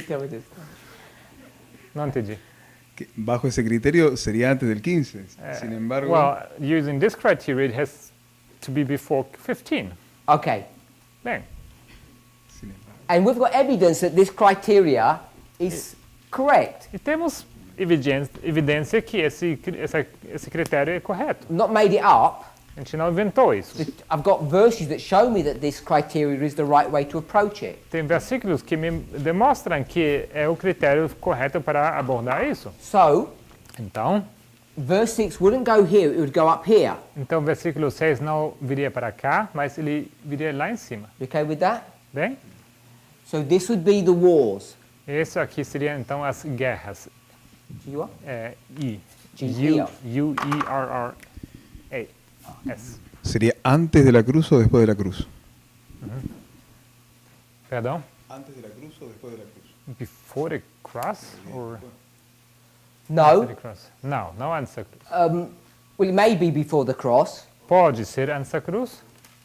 Tell me this. Não entendi. Que bajo ese criterio sería antes del 15. Sin embargo, Well, using this criteria, it has to be before 15. Okay. Bem, sin embargo. And we've got evidence that this criteria is correct. e temos evidência que esse critério é correto. Not made it up. A gente não inventou isso. I've got verses that show me that this criteria is the right way to approach it. Tem versículos que me demonstram que é o critério correto para abordar isso. So, Então, verse 6 wouldn't go here, it would go up here. então versículo 6 não viria para cá, mas ele viria lá em cima. You okay with that? Bem? So this would be the wars. Isso aqui seria então as guerras. You are? I. G-E-R. U-E-R-R-A-S. ¿Sería antes de la cruz o después de la cruz? Perdão? ¿Antes de la cruz o después de la cruz? Before the cross or after No. the cross? Não, não antes da cruz. Well, it may be before the cross. Pode ser antes da cruz.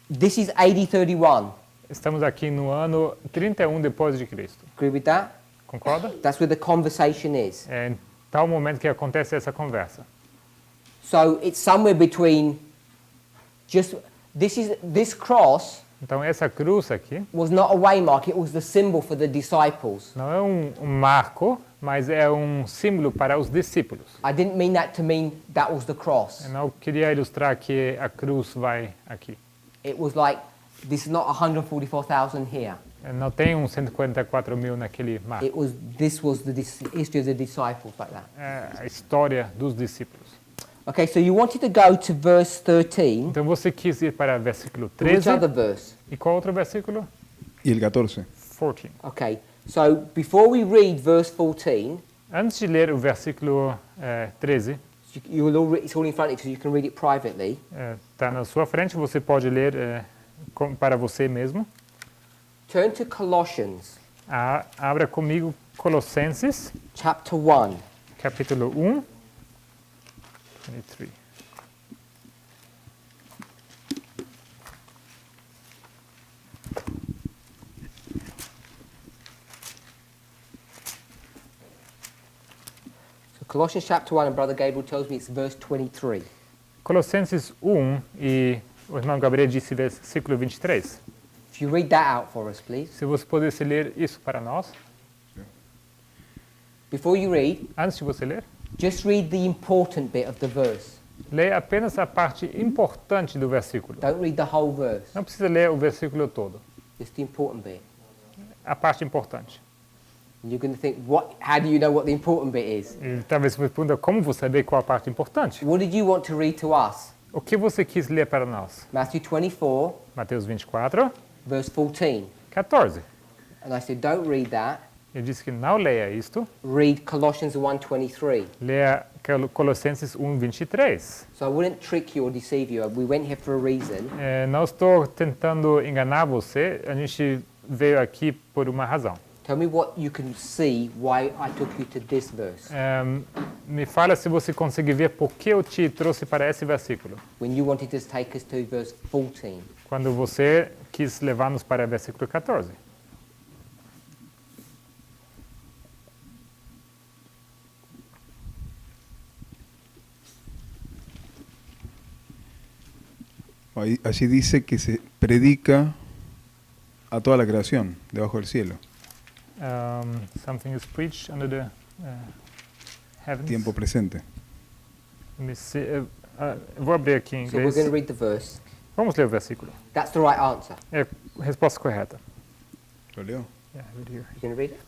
This is AD 31. Estamos aqui no ano 31 depois de Cristo. Agree with that? Concorda? That's where the conversation is. É em tal momento que acontece essa conversa. So it's somewhere between this cross Então essa cruz aqui was not a waymark, it was the symbol for the disciples. não é um marco, mas é um símbolo para os discípulos. I didn't mean that to mean that was the cross. Eu não queria ilustrar que a cruz vai aqui. It was like, this is not 144,000 here. Não tem 144 mil naquele mapa. This was the history of the disciples like that. É a história dos discípulos. Okay, so you wanted to go to verse 13. Então você quis ir para versículo Which 13. other verse? E qual outro versículo? Y el 14. 14. Okay, so before we read verse 14, Antes de ler o versículo 13, it's all in front of you so you can read it privately. está na sua frente, você pode ler para você mesmo. Turn to Colossians Abra comigo Colossenses, chapter 1. capítulo 1, 23. So Colossians chapter 1, and Brother Gabriel tells me it's verse 23. Colossenses 1, e o irmão Gabriel disse versículo 23. If you read that out for us, please. Se você pudesse ler isso para nós, Before you read, antes de você ler, just read the important bit of the verse. leia apenas a parte importante do versículo. Don't read the whole verse, Não precisa ler o versículo todo, just the important bit. a parte importante. And you're going to think, how do you know what the important bit is? E talvez você responda, como você saber qual a parte importante? What did you want to read to us? O que você quis ler para nós? Matthew 24, Mateus 24, verse 14. 14. And I said, don't read that. Ele disse que não leia isto, Read Colossians 1:23. leia Colossenses 1, 23. So I wouldn't trick you or deceive you. We went here for a reason. Não estou tentando enganar você, a gente veio aqui por uma razão. Tell me what you can see why I took you to this verse. Me fala se você consegue ver por que eu te trouxe para esse versículo. When you wanted to take us to verse 14. Quando você quis levar-nos para o versículo 14. Allí dice que se predica a toda la creación debajo del cielo. Something is preached under the heavens. Tiempo presente. Let me see, vou abrir aqui em So we're inglês. going to read the verse. Vamos ler o versículo. That's the right answer. É a resposta correta. ¿Lo leo? Yeah, right here. You going to read it?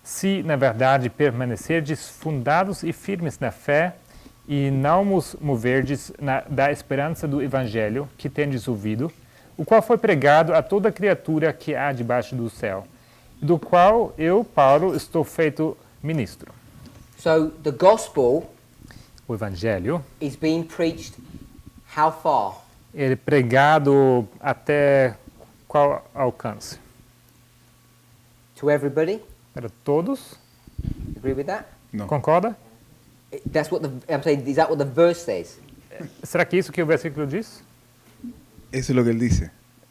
Se, na verdade, permanecerdes fundados e firmes na fé, e não vos moverdes da esperança do Evangelho que tendes ouvido, o qual foi pregado a toda criatura que há debaixo do céu, do qual eu, Paulo, estou feito ministro. So the gospel O Evangelho is being preached how far? ele é pregado até qual alcance? To everybody? Para todos? Agree with that? No. Concorda? That's what I'm saying. Is that what the verse says? Será que é isso que o versículo diz? Eso es lo que él dice.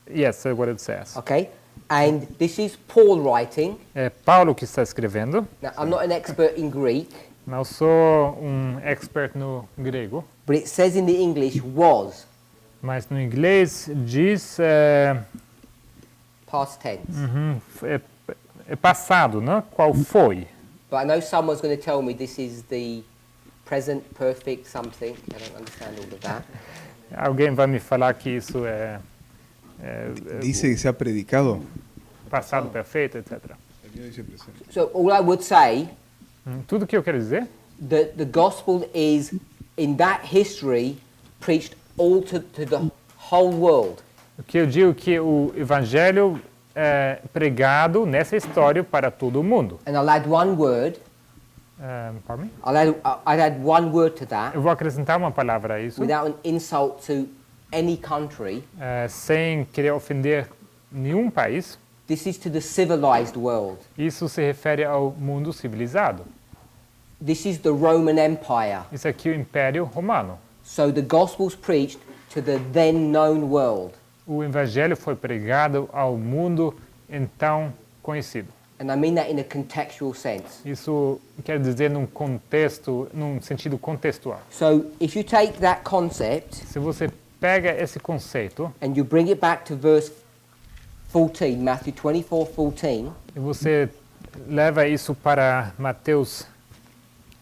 Yes, that's what it says. Okay. And this is Paul writing. É Paulo que está escrevendo. Now, I'm not an expert in Greek, Não sou expert no grego, but it says in the English was, mas no inglês diz past tense. é passado, né? Qual foi? But I know someone's going to tell me this is the present perfect something. I don't understand all of that. Alguém vai me falar que isso é Dice que se ha predicado. passado perfeito, etc. El mío dice presente. So all I would say, Tudo que eu quero dizer that the gospel is, in that history, preached all to the whole world. o que eu digo que o evangelho é pregado nessa história para todo mundo. And I'll add one word. Pardon me? I'd add one word to that Eu vou acrescentar uma palavra a isso, without an insult to any country. sem querer ofender nenhum país. This is to the civilized world. Isso se refere ao mundo civilizado. This is the Roman Empire. Isso aqui é o Império Romano. So the gospel's preached to the then known world. O evangelho foi pregado ao mundo então conhecido. And I mean that in a contextual sense. Isso quer dizer num contexto, num sentido contextual. So if you take that concept Se você pega esse conceito and you bring it back to verse 14, Matthew 24:14, e você leva isso para Mateus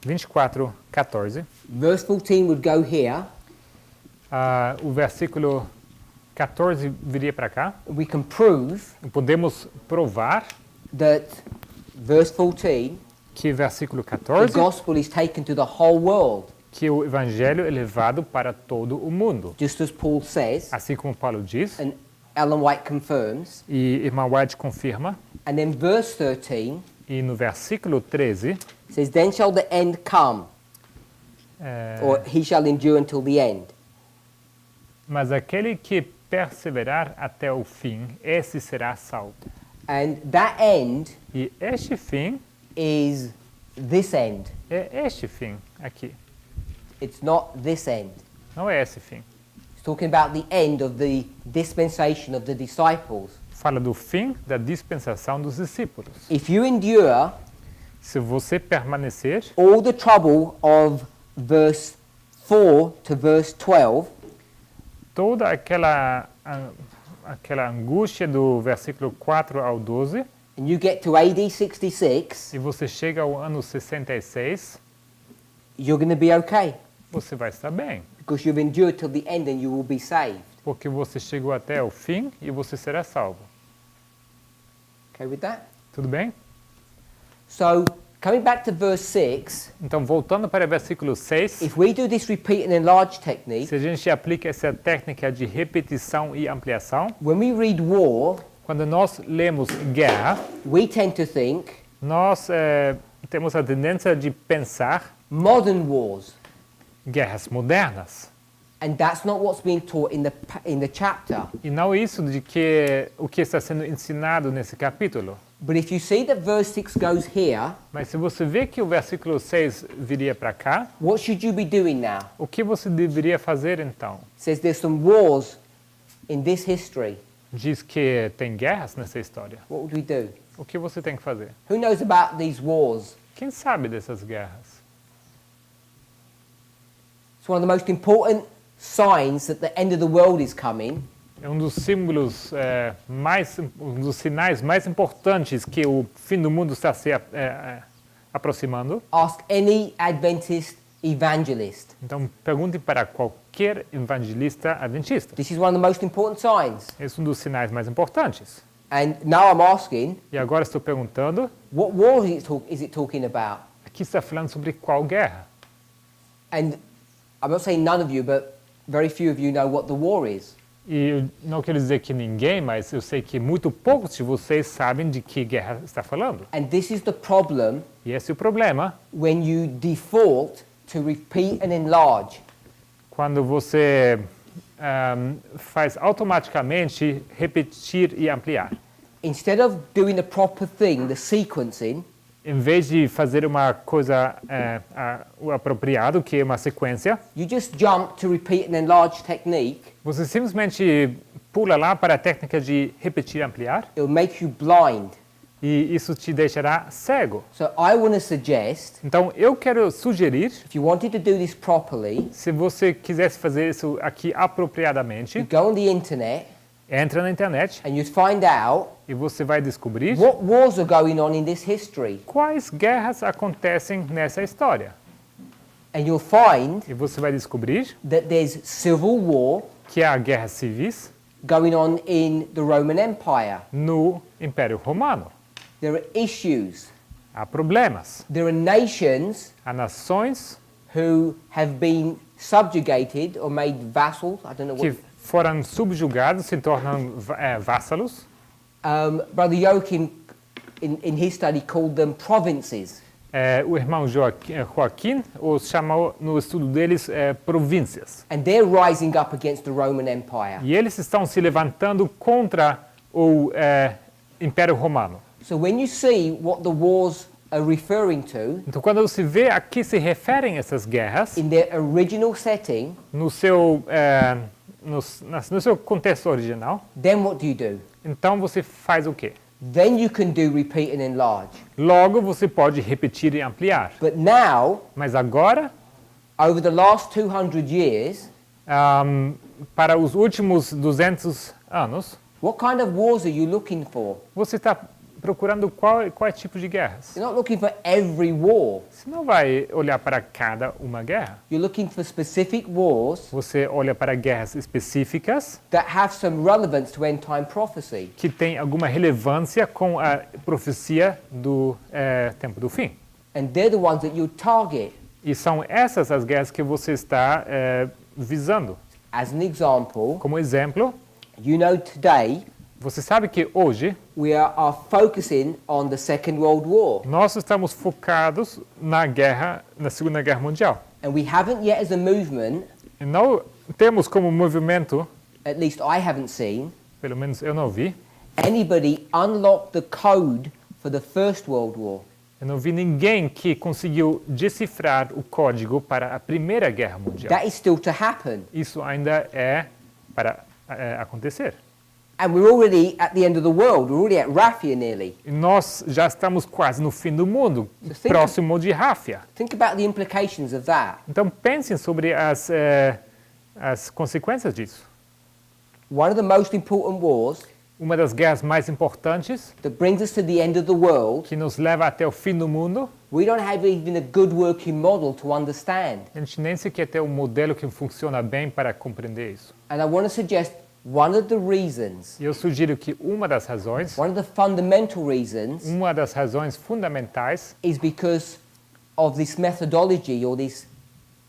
24:14, verse 14 would go here, o versículo 14 viria para cá. we can prove Podemos provar that verse 14, que versículo the 14, gospel is taken to the whole world, que o evangelho é levado para todo o mundo. just as Paul says, Assim como Paulo diz, and Ellen White confirms. e irmã White confirma, And then verse 13 e no versículo 13, says, then shall the end come, or he shall endure until the end. mas aquele que perseverar até o fim, esse será salvo. And that end E este fim is this end. é este fim aqui, It's not this end. não é esse fim. It's talking about the end of the dispensation of the disciples. Fala do fim da dispensação dos discípulos. If you endure Se você permanecer, all the trouble of verse 4 to verse 12, toda aquela angústia do versículo 4 ao 12, and you get to AD 66, e você chega ao ano 66, you're going to be okay você vai estar bem, because you've endured till the end and you will be saved. porque você chegou até o fim e você será salvo. Okay with that? Tudo bem? So, coming back to verse 6, Então, voltando para o versículo 6, if we do this repeat and enlarge technique, se a gente aplica essa técnica de repetição e ampliação, when we read war, quando nós lemos guerra, we tend to think nós temos a tendência de pensar modern wars. guerras modernas. And that's not what's being taught in the chapter. E não isso de que o que está sendo ensinado nesse capítulo. But if you see that verse 6 goes here, Mas se você vê que o versículo 6 viria para cá, what should you be doing now? o que você deveria fazer então? It says there's some wars in this history. Diz que tem guerras nessa história. What would we do? O que você tem que fazer? Who knows about these wars? Quem sabe dessas guerras? It's one of the most important signs that the end of the world is coming. É um dos símbolos um dos sinais mais importantes que o fim do mundo está se aproximando. Ask any Adventist evangelist. Então, pergunte para qualquer evangelista adventista. This is one of the most important signs. Esse é um dos sinais mais importantes. And now I'm asking, E agora estou perguntando, what war is it talking about? aqui está falando sobre qual guerra? And I'm not saying none of you, but very few of you know what the war is. E eu não quero dizer que ninguém, mas eu sei que muito poucos de vocês sabem de que guerra está falando. And this is the problem E esse é o problema when you default to repeat and enlarge. quando você faz automaticamente repetir e ampliar. Instead of doing the proper thing, the sequencing, Em vez de fazer uma coisa o apropriado, que é uma sequência, you just jump to repeat and enlarge technique. você simplesmente pula lá para a técnica de repetir e ampliar, It'll make you blind. e isso te deixará cego. So I want to suggest, Então, eu quero sugerir, if you wanted to do this properly, se você quisesse fazer isso aqui apropriadamente, you go on the internet entra na internet and you'd find out e você vai descobrir what wars are going on in this history. quais guerras acontecem nessa história. And you'll find E você vai descobrir that there's civil war que há guerras civis going on in the Roman Empire. no Império Romano. There are issues. Há problemas. There are nations Há nações who have been subjugated or made vassals. I don't know que what. foram subjugados, se tornam vassalos. Brother Joachim, in his study, called them provinces. O irmão Joaquim os chamou no estudo deles províncias. And they're rising up against the Roman Empire. E eles estão se levantando contra o Império Romano. So when you see what the wars are referring to Então, quando você vê a que se referem essas guerras, in their original setting, no seu contexto original, then what do you do? então você faz o quê? Then you can do repeat and enlarge. Logo, você pode repetir e ampliar. But now, Mas agora, over the last 200 years, para os últimos 200 anos, what kind of wars are you looking for? você está procurando qual tipo de guerras. You're not looking for every war. Você não vai olhar para cada uma guerra. You're looking for specific wars Você olha para guerras específicas that have some relevance to end time prophecy. que têm alguma relevância com a profecia do tempo do fim. And they're the ones that you target. E são essas as guerras que você está visando. As an example, Como exemplo, you know today você sabe que hoje we are focusing on the Second World War. nós estamos focados na Segunda Guerra Mundial. And we haven't yet as a movement, E não temos como movimento, at least I haven't seen, pelo menos eu não vi, anybody unlock the code for the First World War. eu não vi ninguém que conseguiu decifrar o código para a Primeira Guerra Mundial. That is still to happen. Isso ainda é para acontecer. And we're already at the end of the world. We're already at Raffia nearly. E nós já estamos quase no fim do mundo, think- próximo de Ráfia. Think about the implications of that. Então pensem sobre as consequências disso. One of the most important wars Uma das guerras mais importantes, that brings us to the end of the world, que nos leva até o fim do mundo, we don't have even a good working model to understand. a gente nem sequer tem um modelo que funciona bem para compreender isso. And I want to suggest one of the reasons, E eu sugiro que uma das razões, one of the fundamental reasons, uma das razões fundamentais is because of this methodology or this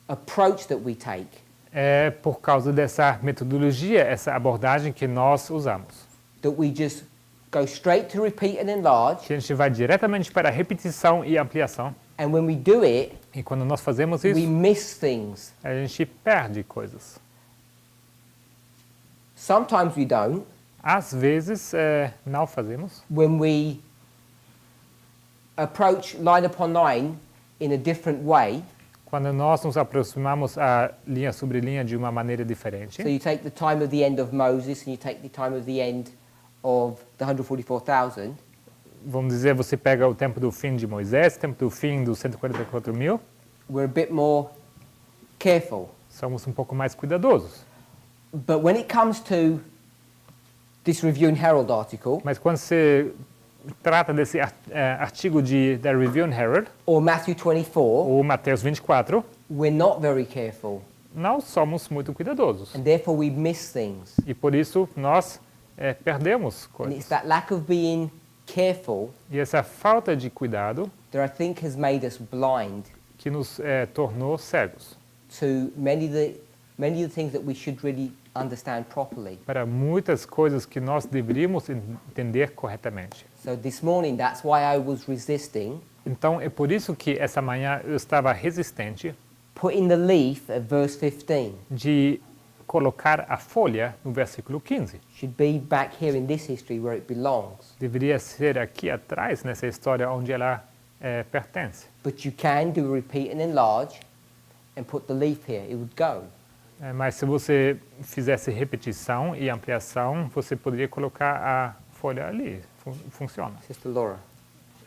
approach that we take. é por causa dessa metodologia, essa abordagem que nós usamos. That we just go straight to repeat and enlarge, Que a gente vai diretamente para a repetição e ampliação. and when we do it, E quando nós fazemos we isso, miss things. a gente perde coisas. Sometimes we don't. Às vezes, não fazemos. When we approach line upon line in a different way, Quando nós nos aproximamos a linha sobre linha de uma maneira diferente. so you take the time of the end of Moses and you take the time of the end of the 144,000, Vamos dizer, você pega o tempo do fim de Moisés, o tempo do fim dos 144 mil, we're a bit more careful. somos um pouco mais cuidadosos. But when it comes to this Review and Herald article, Mas quando você trata desse artigo da Review and Herald, or Matthew 24, ou Mateus 24, we're not very careful, não somos muito cuidadosos. and therefore we miss things. E por isso nós perdemos And it's coisas. that lack of being careful E essa falta de cuidado that I think has made us blind que nos tornou cegos to many of the things that we should really understand properly. para muitas coisas que nós deveríamos entender corretamente. So this morning, that's why I was resisting Então é por isso que essa manhã eu estava resistente putting the leaf at verse 15. de colocar a folha no versículo 15. Should be back here in this history where it belongs. Deveria ser aqui atrás, nessa história onde ela pertence. But you can do a repeat and enlarge and put the leaf here. It would go. Mas se você fizesse repetição e ampliação, você poderia colocar a folha ali. Funciona. Sister Laura.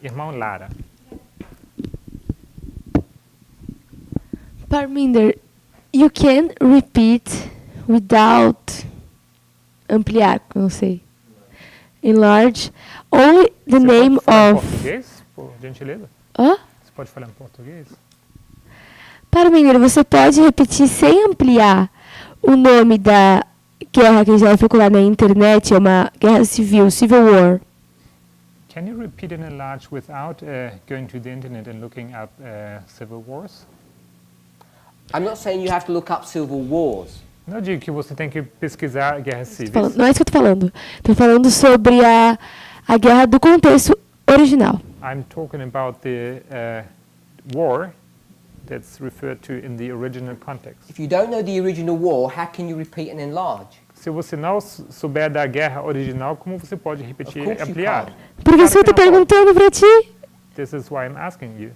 Irmão Lara. Parminder, you can repeat without ampliar, não sei. Enlarge only the Você name pode falar em of. português, por gentileza? Hã? Você pode falar em português? Parminder, você pode repetir sem ampliar o nome da guerra que já foi colocada na internet, é uma guerra civil, Civil War. Can you repeat and enlarge without going to the internet and looking up civil wars? I'm not saying you have to look up civil wars. Não digo que você tem que pesquisar guerras civis. Não é isso que eu tô falando. Tô falando sobre a guerra do contexto original. I'm talking about the war that's referred to in the original context. If you don't know the original war, how can you repeat and enlarge? Se você não souber da guerra original, como você pode Of repetir course e you ampliar? can't. Porque Claro se eu que tô não pode. perguntando pra ti, This is why I'm asking you.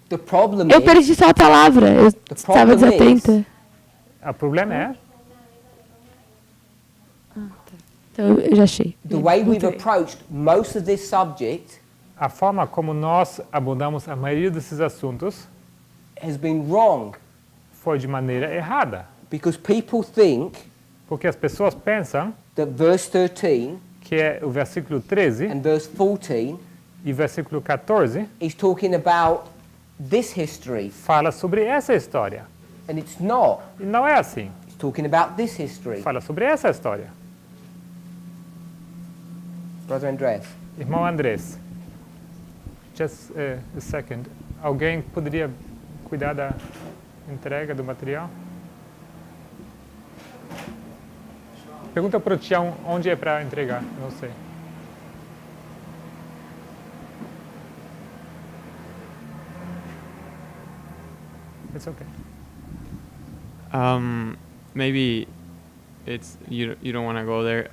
The problem eu is, perdi só a palavra. Eu estava problem desatenta. O problema é Então eu já achei. the way we've Encontrei. approached most of this subject a forma como nós abordamos a maioria desses assuntos has been wrong foi de maneira errada. because people think Porque as pessoas pensam that verse 13 que é o versículo 13 and verse 14, e versículo 14, is talking about this history, fala sobre essa história. and it's not. E não é assim. It's talking about this history. Fala sobre essa história. Brother Andres. Irmão Andrés, just a second. Alguém poderia cuidar da entrega do material? Pergunta para o Tião onde é para entregar, eu não sei. It's okay. Maybe it's you don't want to go there.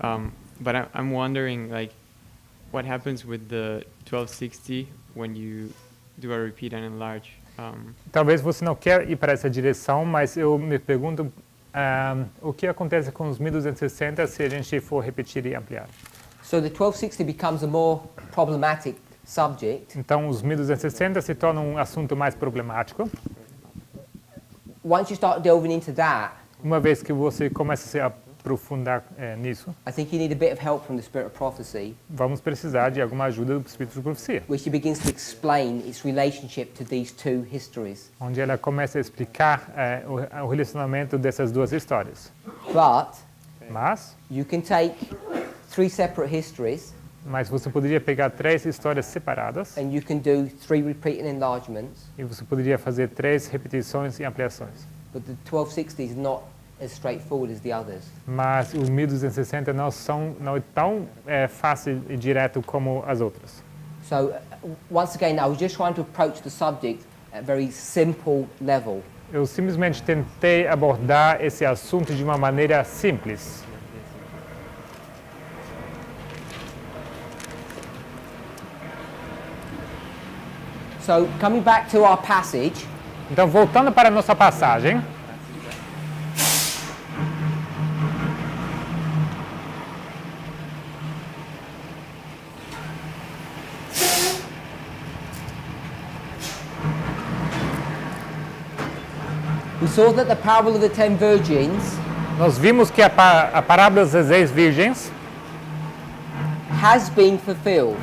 But I'm wondering, like, what happens with the 1260 when you do a repeat and enlarge? Talvez você não quer ir para essa direção, mas eu me pergunto o que acontece com os 1260 se a gente for repetir e ampliar. So the 1260 becomes a more problematic subject Então, os 1260 se tornam um assunto mais problemático. once you start delving into that. Uma vez que você começa a se aprofundar nisso, I think you need a bit of help from the spirit of prophecy, vamos precisar de alguma ajuda do Espírito de Profecia, which he begins to explain its relationship to these two histories. onde ela começa a explicar o relacionamento dessas duas histórias. But Mas you can take 3 separate histories você poderia pegar 3 histórias separadas and you can do 3 repeat and enlargements, e você poderia fazer 3 repetições e ampliações. but the 1260 is not as straightforward as the others. Mas os 1260 não é tão fácil e direto como as outras. So once again, I was just trying to approach the subject at a very simple level. Eu simplesmente tentei abordar esse assunto de uma maneira simples. So coming back to our passage, Então, voltando para a nossa passagem, we saw that the parable of the 10 virgins nós vimos que a parábola das 10 virgens has been fulfilled.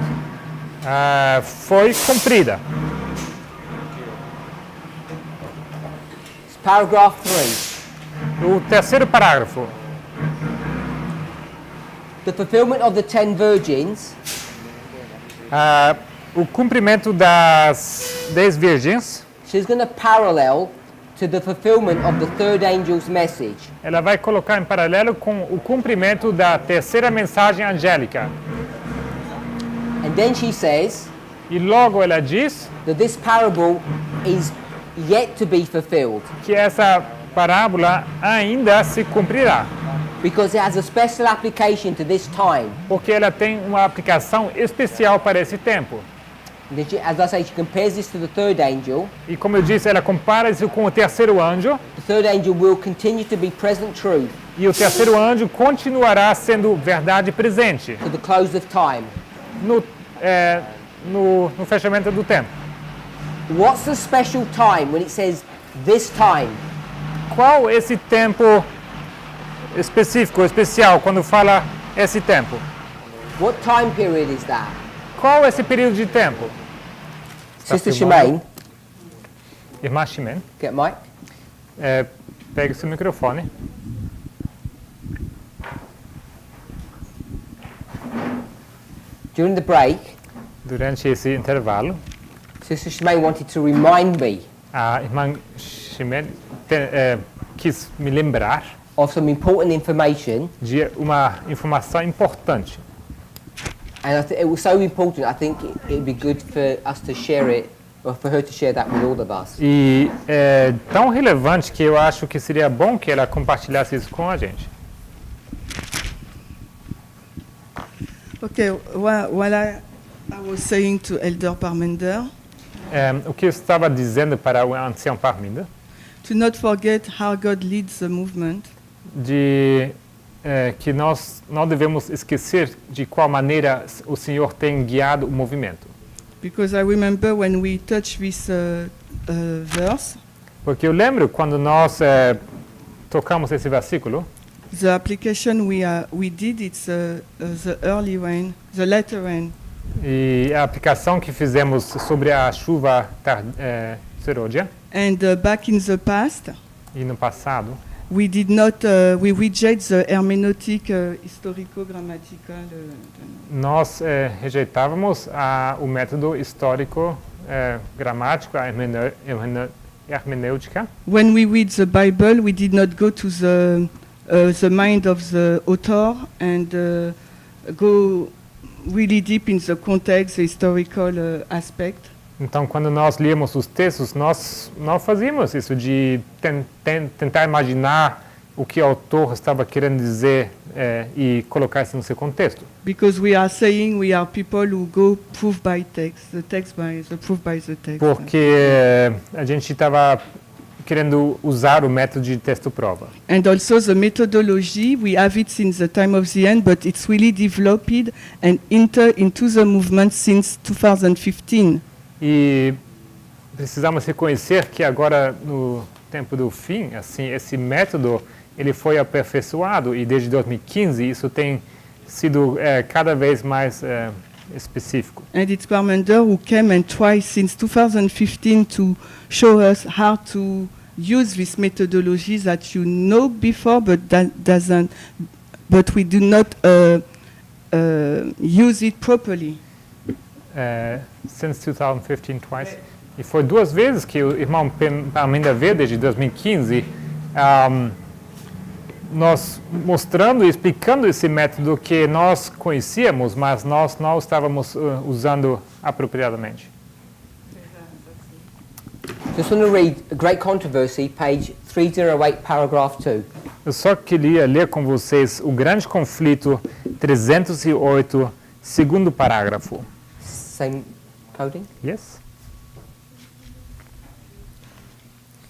foi cumprida. It's paragraph 3. O terceiro parágrafo, The fulfillment of the 10 virgins o cumprimento das 10 virgens, she's going to parallel to the fulfillment of the third angel's message. ela vai colocar em paralelo com o cumprimento da terceira mensagem angélica. And then she says E logo ela diz that this parable is yet to be fulfilled que essa parábola ainda se cumprirá, because it has a special application to this time. porque ela tem uma aplicação especial para esse tempo. And then as I say, she compares this to the third angel. E como eu disse, ela compara isso com o terceiro anjo, The third angel will continue to be present truth e o terceiro anjo continuará sendo verdade presente to the close of time. no fechamento do tempo. What's the special time when it says this time? Qual esse tempo específico, especial, quando fala esse tempo? What time period is that? Qual esse período de tempo? Sister filmando? Shemaine, Irmã Ximen, get mic. pegue seu microfone. During the break, Durante esse intervalo, Sister Shemaine wanted to remind me a irmã Ximen quis me lembrar of some important information, de uma informação importante. and it was so important. I think it would be good for us to share it, or for her to share that with all of us. E é tão relevante que eu acho que seria bom que ela compartilhasse isso com a gente. Okay, while I was saying to Elder Parminder, O que eu estava dizendo para o ancião Parminder, to not forget how God leads the movement, que nós não devemos esquecer de qual maneira o Senhor tem guiado o movimento. because I remember when we touched this verse, Porque eu lembro quando nós tocamos esse versículo, The application we did, it's the early rain, the later rain. E a aplicação que fizemos sobre a chuva serôdia, And back in the past, e no passado, we did not, we reject the hermeneutic historico-grammatical. nós rejeitávamos o método histórico gramático, a hermenêutica. When we read the Bible, we did not go to the mind of the author and go really deep in the context, the historical aspect. Então, quando nós líamos os textos, nós não fazíamos isso de tentar imaginar o que o autor estava querendo dizer e colocar isso no seu contexto. Because we are saying we are people who go proof by text, the proof by the text. Porque a gente estava querendo usar o método de texto-prova. And also the methodology, we have it since the time of the end, but it's really developed and enter into the movement since 2015. E precisamos reconhecer que agora, no tempo do fim, assim, esse método ele foi aperfeiçoado e desde 2015 isso tem sido cada vez mais específico. And it's Parminder who came and tried since 2015 to show us how to use this methodology that you know before, but but we do not use it properly. Since 2015 twice. E foi 2 vezes que o irmão Parminder veio desde 2015, nós mostrando e explicando esse método que nós conhecíamos, mas nós não estávamos usando apropriadamente. Just want to read A Great Controversy, page 308, paragraph 2. Eu só queria ler com vocês o Grande Conflito 308, segundo parágrafo. Same coding? Yes?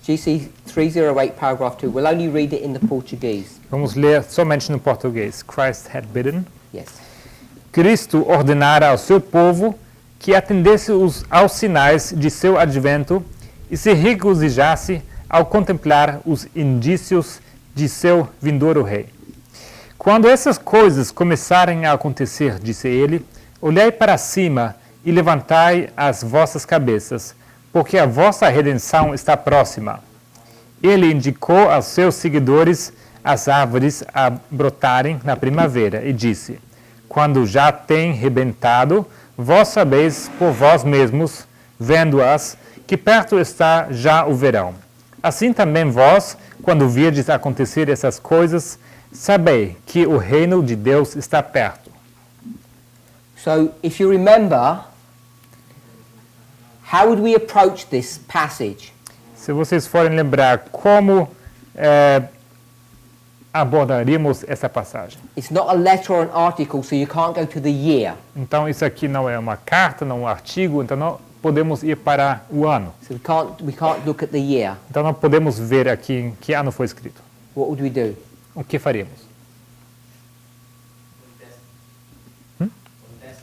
GC 308, paragraph 2. We'll only read it in the Portuguese. Vamos ler somente no português. Christ had bidden. Yes. Cristo ordenara ao seu povo que atendesse aos sinais de seu advento e se regozijasse ao contemplar os indícios de seu vindouro rei. Quando essas coisas começarem a acontecer, disse ele, olhai para cima e levantai as vossas cabeças, porque a vossa redenção está próxima. Ele indicou aos seus seguidores as árvores a brotarem na primavera e disse, quando já têm rebentado, vós sabeis por vós mesmos, vendo-as, que perto está já o verão. Assim também vós, quando virdes acontecer essas coisas, sabei que o reino de Deus está perto. So, if you remember, how would we approach this passage? Se vocês forem lembrar como abordaríamos essa passagem. It's not a letter or an article, so you can't go to the year. Então isso aqui não é uma carta, não é um artigo, então não podemos ir para o ano. So we can't look at the year. Então não podemos ver aqui em que ano foi escrito. What would we do? O que faríamos?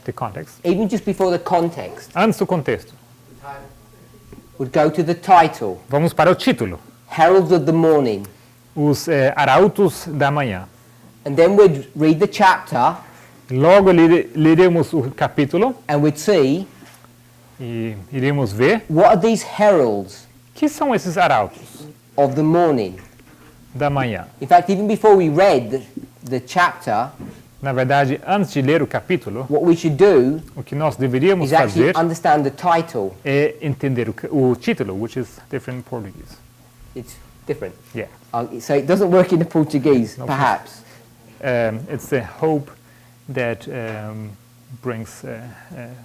The context. Even just before the context, Antes do contexto. would go to the title, Vamos para o título. Heralds of the Morning. Os arautos da manhã. And then we'd read the chapter Logo leremos o capítulo and we'd see, e iremos ver what are these heralds que são esses arautos of the morning? da manhã. In fact, even before we read the chapter, Na verdade, antes de ler o capítulo, what we should do o que nós deveríamos is actually fazer understand the title. é entender o título, which is different in Portuguese. It's different. Yeah. So it doesn't work in the Portuguese, No. perhaps. It's the hope that brings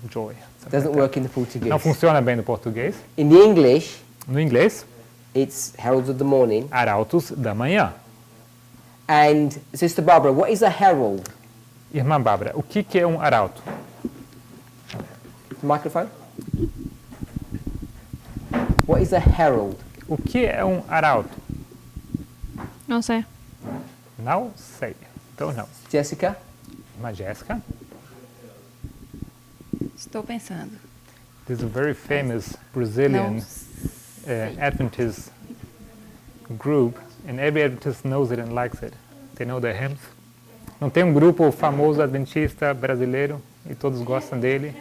joy. It doesn't work in the Portuguese. Não funciona bem no português. In the English, No inglês, it's heralds of the morning. arautos da manhã. And Sister Barbara, what is a herald? Irmã Bárbara, o que é um arauto? Microphone? What is a herald? O que é um arauto? No sé. Não sei. Então não. Jessica? Irmã Jéssica, Estou pensando. there's a very famous Brazilian Adventist group, and every Adventist knows it and likes it. They know the hymns. Não tem um grupo famoso adventista brasileiro e todos gostam dele.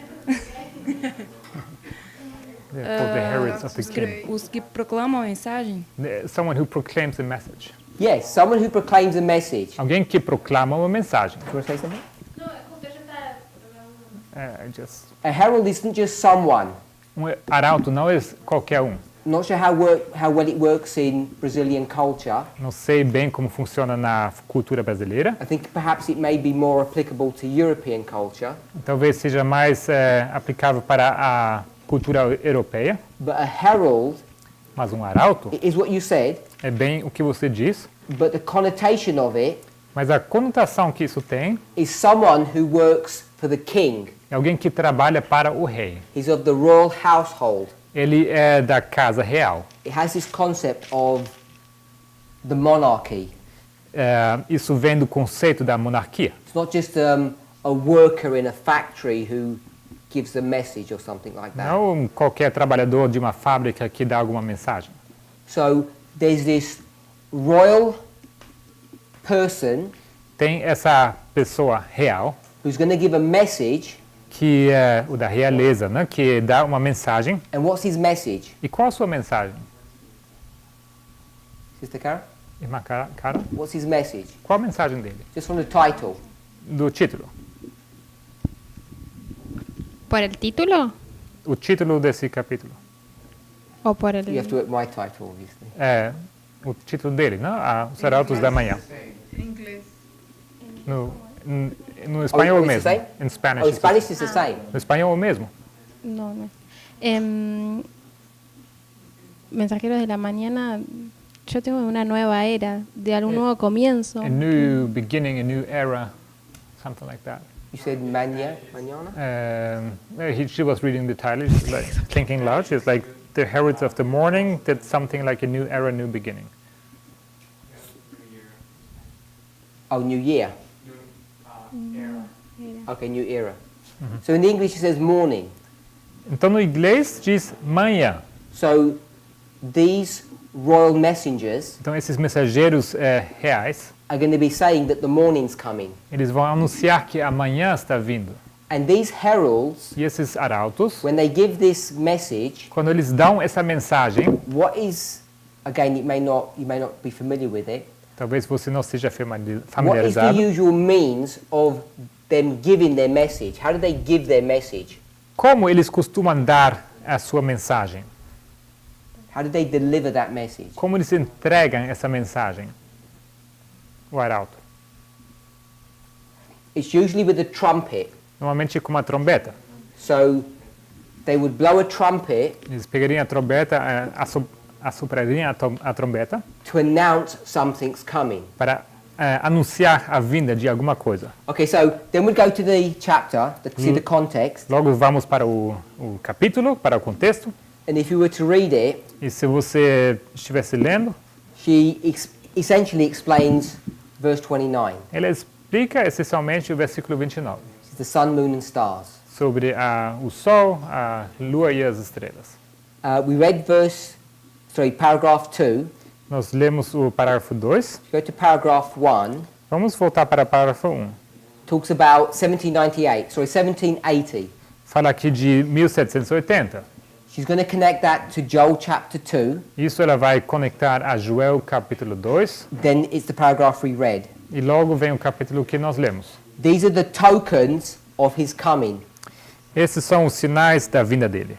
They're called the heralds of the king. Os que proclamam a mensagem? Someone who proclaims the message. Yes, someone who proclaims a message. Alguém que proclama uma mensagem. Do you want to say something? Just, A herald isn't just someone. arauto não é qualquer um. Not sure how well it works in Brazilian culture. Não sei bem como funciona na cultura brasileira. I think perhaps it may be more applicable to European culture. Talvez seja mais aplicável para a cultura europeia. But a herald Mas um arauto is what you said, é bem o que você diz. but the connotation of it Mas a conotação que isso tem is someone who works for the king. é alguém que trabalha para o rei. He's of the royal household. Ele é da casa real. It has this concept of the monarchy. Isso vem do conceito da monarquia. It's not just a worker in a factory who gives a message or something like that. Não qualquer trabalhador de uma fábrica que dá alguma mensagem. So there's this royal person Tem essa pessoa real, who's going to give a message, que é o da realeza, né? Que dá uma mensagem. and what's his message? E qual a sua mensagem? Sister Karen? Irmã Cara? What's his message? Qual a mensagem dele? Just from the title. Do título. ¿Por el título O título desse capítulo. o por el...? You have to work my title, obviously. É o título dele, né? Os Arautos da Manhã. Em inglês. No espanhol it's the mesmo. same? Em Spanish. Oh, in Spanish it's the same. No espanhol mesmo. No, no. Mensajeros de la mañana, yo tengo una nueva era, de algún nuevo comienzo. A new beginning, a new era, something like that. You said mañana? She was reading the title, she's like thinking loud. She's like, the heralds of the morning did something like a new era, new beginning. Oh, new year. Okay, new era. So in English it says morning. Então no inglês diz manhã. So these royal messengers Então esses mensageiros reais, are going to be saying that the morning's coming. eles vão anunciar que amanhã está vindo. And these heralds, E esses arautos, when they give this message, quando eles dão essa mensagem, what is, again, you may not be familiar with it, talvez você não seja what is the familiarizado. usual means of them giving their message? How do they give their message? Como eles costumam dar a sua mensagem? How do they deliver that message? Como eles entregam essa mensagem? O arauto. It's usually with a trumpet. Normalmente com uma trombeta. So they would blow a trumpet Eles pegariam a trombeta, assoprariam a trombeta to announce something's coming. para anunciar a vinda de alguma coisa. Okay, so then we'd go to the chapter, see the context, Logo vamos para o capítulo, para o contexto. and if you were to read it, E se você estivesse lendo, she essentially explains verse 29. ela explica essencialmente o versículo 29, It's the sun, moon, and stars. sobre o sol, a lua e as estrelas. We read paragraph 2. Nós lemos o parágrafo 2. Go to paragraph 1. Vamos voltar para o parágrafo 1. Talks about 1780. Fala aqui de 1780. She's going to connect that to Joel chapter 2. Isso ela vai conectar a Joel capítulo 2. Then it's the paragraph we read. E logo vem o capítulo que nós lemos. These are the tokens of his coming. Esses são os sinais da vinda dele.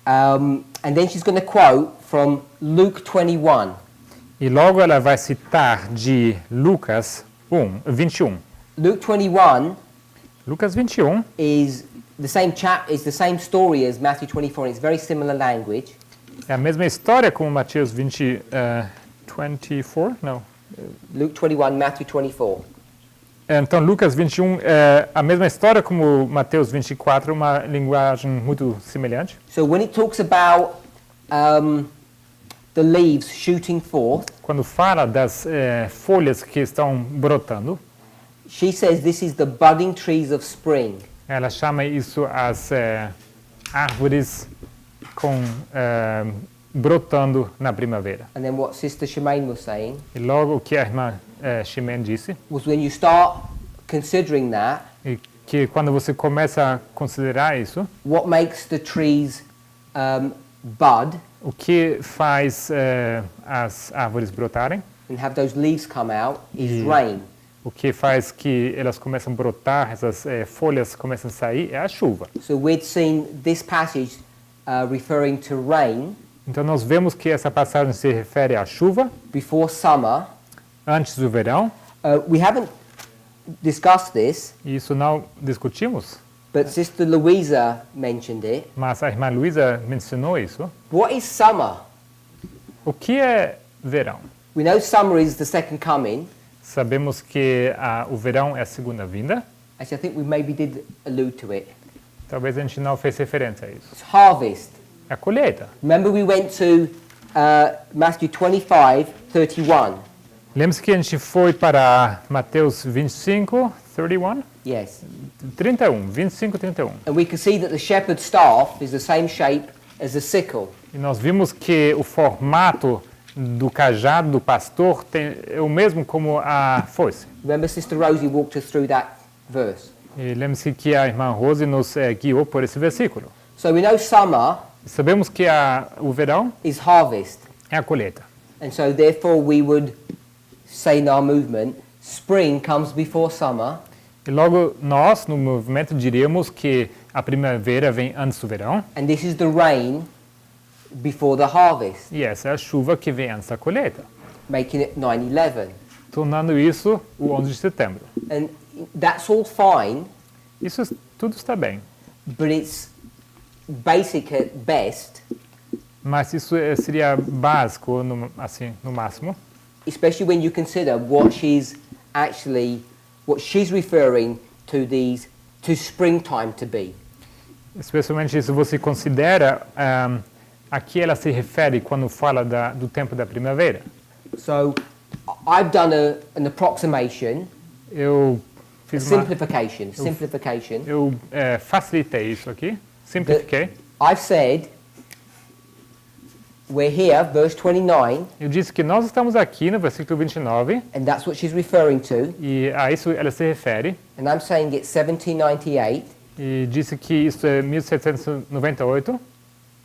And then she's going to quote from Luke 21. E logo ela vai citar de Lucas 21. Luke 21 Lucas 21 is the same story as Matthew 24, and it's very similar language. é a mesma história como Mateus 24? Não. Luke 21, Matthew 24. Então Lucas 21 é a mesma história como Mateus 24, uma linguagem muito semelhante. So when it talks about the leaves shooting forth, Quando fala das folhas que estão brotando, she says this is the budding trees of spring. ela chama isso as árvores com brotando na primavera. And then what Sister Shemaine was saying E logo o que a irmã Ximen disse, was when you start considering that, e que quando você começa a considerar isso, what makes the trees bud o que faz as árvores brotarem, and have those leaves come out is Yeah. rain. o que faz que elas começam a brotar, essas folhas começam a sair, é a chuva. So we'd seen this passage referring to rain Então nós vemos que essa passagem se refere à chuva before summer. antes do verão, We haven't discussed this, e isso não discutimos, but Sister Louisa mentioned it. mas a irmã Luísa mencionou isso. What is summer? O que é verão? We know summer is the second coming. Sabemos que o verão é a segunda vinda. Actually, I think we maybe did allude to it. Talvez a gente não fez referência a isso. It's harvest. É a colheita. Remember we went to Matthew 25:31. Lembre-se que a gente foi para Mateus 25, 31? Yes. 31, 25, 31. And we can see that the shepherd's staff is the same shape as the sickle. E nós vimos que o formato do cajado do pastor é o mesmo como a foice. Remember Sister Rosie walked us through that verse. E lembre-se que a irmã Rose nos guiou por esse versículo. So we know summer Sabemos que o verão is harvest. é a colheita. And so therefore we would say in our movement, spring comes before summer, E logo nós, no movimento, diríamos que a primavera vem antes do verão, and this is the rain before the harvest, e essa é a chuva que vem antes da colheita, making it 9/11. tornando isso o 11 de setembro. And that's all fine, Isso tudo está bem, but it's basic at best, mas isso seria básico, assim, no máximo, especially when you consider what she's referring to springtime to be. especialmente se você considera a que ela se refere quando fala do tempo da primavera. So I've done an approximation, Eu a fiz uma, simplification. eu facilitei isso aqui, simplifiquei. I've said we're here, verse 29, Eu disse que nós estamos aqui no versículo 29, and that's what she's referring to. e a isso ela se refere, And I'm saying it's 1798, e disse que isso é 1798,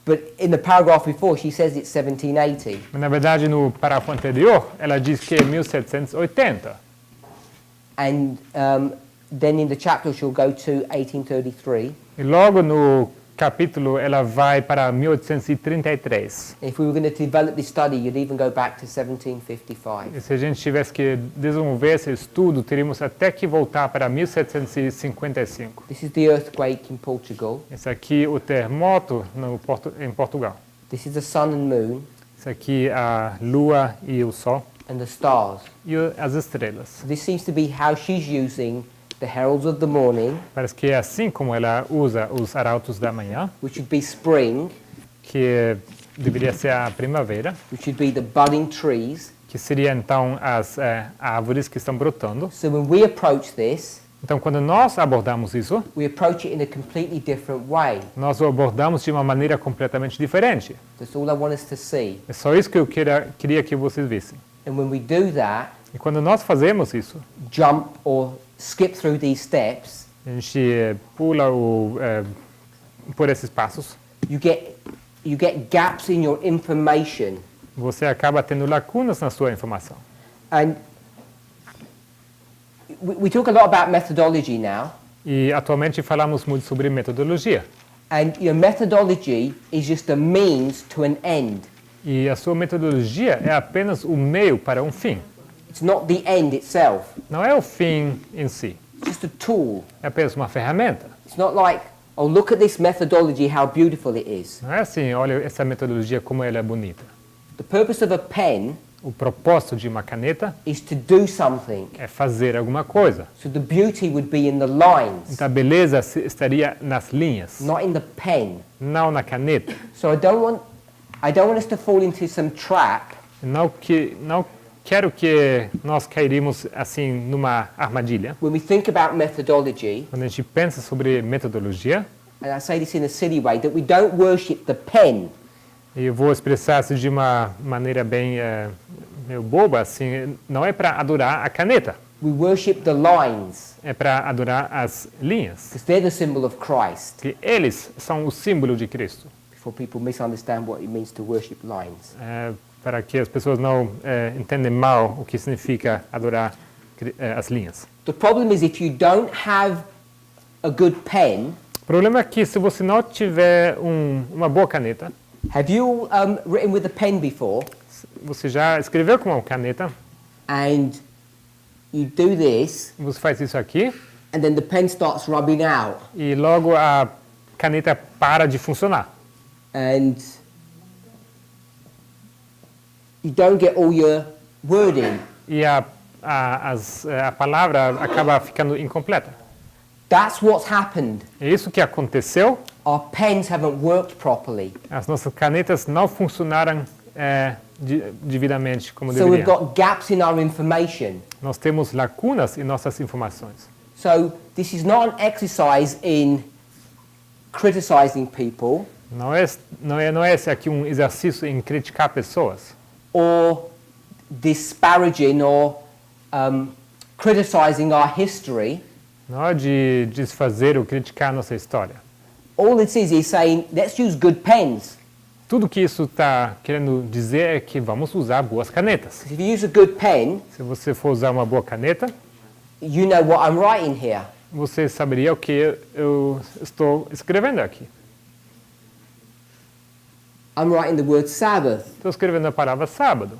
but in the paragraph before she says it's 1780. mas na verdade no parágrafo anterior ela diz que é 1780. And then in the chapter she'll go to 1833. E logo no capítulo ela vai para 1833. If we were going to develop this study, you'd even go back to 1755. E se a gente tivesse que desenvolver esse estudo, teríamos até que voltar para 1755. This is the earthquake in Portugal. Esse aqui o terremoto em Portugal. This is the sun and moon Esse aqui a lua e o sol and the stars. e as estrelas. This seems to be how she's using the heralds of the morning, Parece que é assim como ela usa os arautos da manhã, which would be spring, que deveria ser a primavera, which would be the budding trees. que seria então as árvores que estão brotando. So when we approach this, Então, quando nós abordamos isso, we approach it in a completely different way. nós o abordamos de uma maneira completamente diferente. That's all I want us to see. É só isso que eu queria que vocês vissem. And when we do that, E quando nós fazemos isso, jump or skip through these steps, a gente pula por esses passos, you get gaps in your information. você acaba tendo lacunas na sua informação. And we talk a lot about methodology now. E atualmente falamos muito sobre metodologia. And methodology is just a means to an end. E a sua metodologia é apenas o meio para um fim. It's not the end itself. Não é o fim em si. It's just a tool. É apenas uma ferramenta. It's not like, oh, look at this methodology, how beautiful it is. Não é assim, olha essa metodologia como ela é bonita. The purpose of a pen O propósito de uma caneta is to do something. é fazer alguma coisa. So the beauty would be in the lines, Então a beleza estaria nas linhas, not in the pen. não na caneta. So I don't want us to fall into some trap Não quero que nós cairíamos assim numa armadilha. when we think about methodology, Quando a gente pensa sobre metodologia, and I say this in a silly way, that we don't worship the pen. E eu vou expressar isso de uma maneira bem meio boba, assim, não é para adorar a caneta, We worship the lines é para adorar as linhas, because they're the symbol of Christ. que eles são o símbolo de Cristo, Before people misunderstand what it means to worship lines. para que as pessoas não entendam mal o que significa adorar as linhas. The problem is if you don't have a good pen, O problema é que se você não tiver uma boa caneta, have you written with a pen before você já escreveu com uma caneta, and you do this você faz isso aqui, and then the pen starts rubbing out e logo a caneta para de funcionar. and you don't get all your wording. E a palavra acaba ficando incompleta. That's what's happened. É isso que aconteceu. Our pens haven't worked properly. As nossas canetas não funcionaram devidamente como So we've deveriam. got gaps in our information. Nós temos lacunas em nossas informações. So this is not an exercise in criticizing people Não é esse aqui um exercício em criticar pessoas or disparaging or criticizing our history. não é de desfazer ou criticar a nossa história. All it is saying, let's use good pens. Tudo que isso está querendo dizer é que vamos usar boas canetas. If you use a good pen, Se você for usar uma boa caneta, you know what I'm writing here. você saberia o que eu estou escrevendo aqui. I'm writing the word Sabbath. Estou escrevendo a palavra sábado.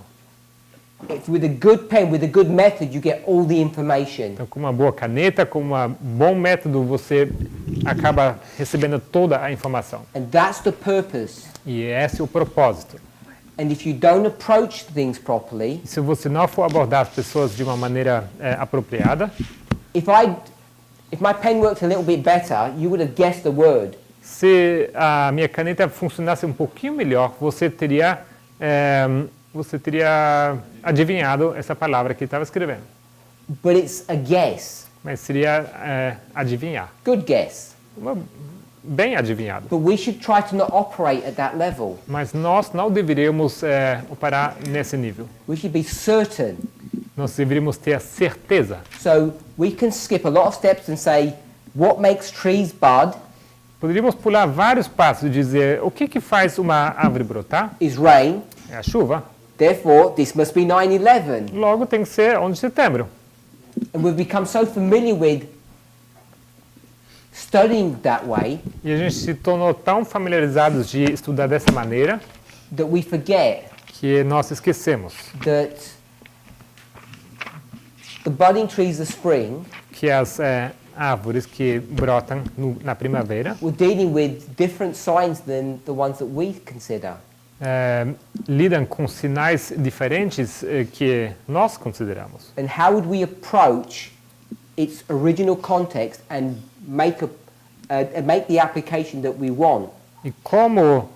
If with a good pen, with a good method, you get all the information. Então, com uma boa caneta, com um bom método, você acaba recebendo toda a informação. And that's the purpose. E esse é o propósito. And if you don't approach things properly, E se você não for abordar as pessoas de uma maneira apropriada, if my pen worked a little bit better, you would have guessed the word. se a minha caneta funcionasse um pouquinho melhor, você teria adivinhado essa palavra que estava escrevendo. But it's a guess. Mas seria adivinhar. Good guess. Bem adivinhado. But we should try to not operate at that level. Mas nós não deveríamos operar nesse nível. We should be certain. Nós deveríamos ter a certeza. So we can skip a lot of steps and say, what makes trees bud Poderíamos pular vários passos e dizer o que faz uma árvore brotar? is rain. É a chuva. Therefore, this must be 9/11. Logo tem que ser 11 de setembro. And we've become so familiar with studying that way E a gente se tornou tão familiarizados de estudar dessa maneira that we forget que nós esquecemos that the budding trees of spring que as árvores que brotam na primavera were dealing with different signs than the ones that we consider. lidam com sinais diferentes que nós consideramos. And how would we approach its original context and make the application that we want? E como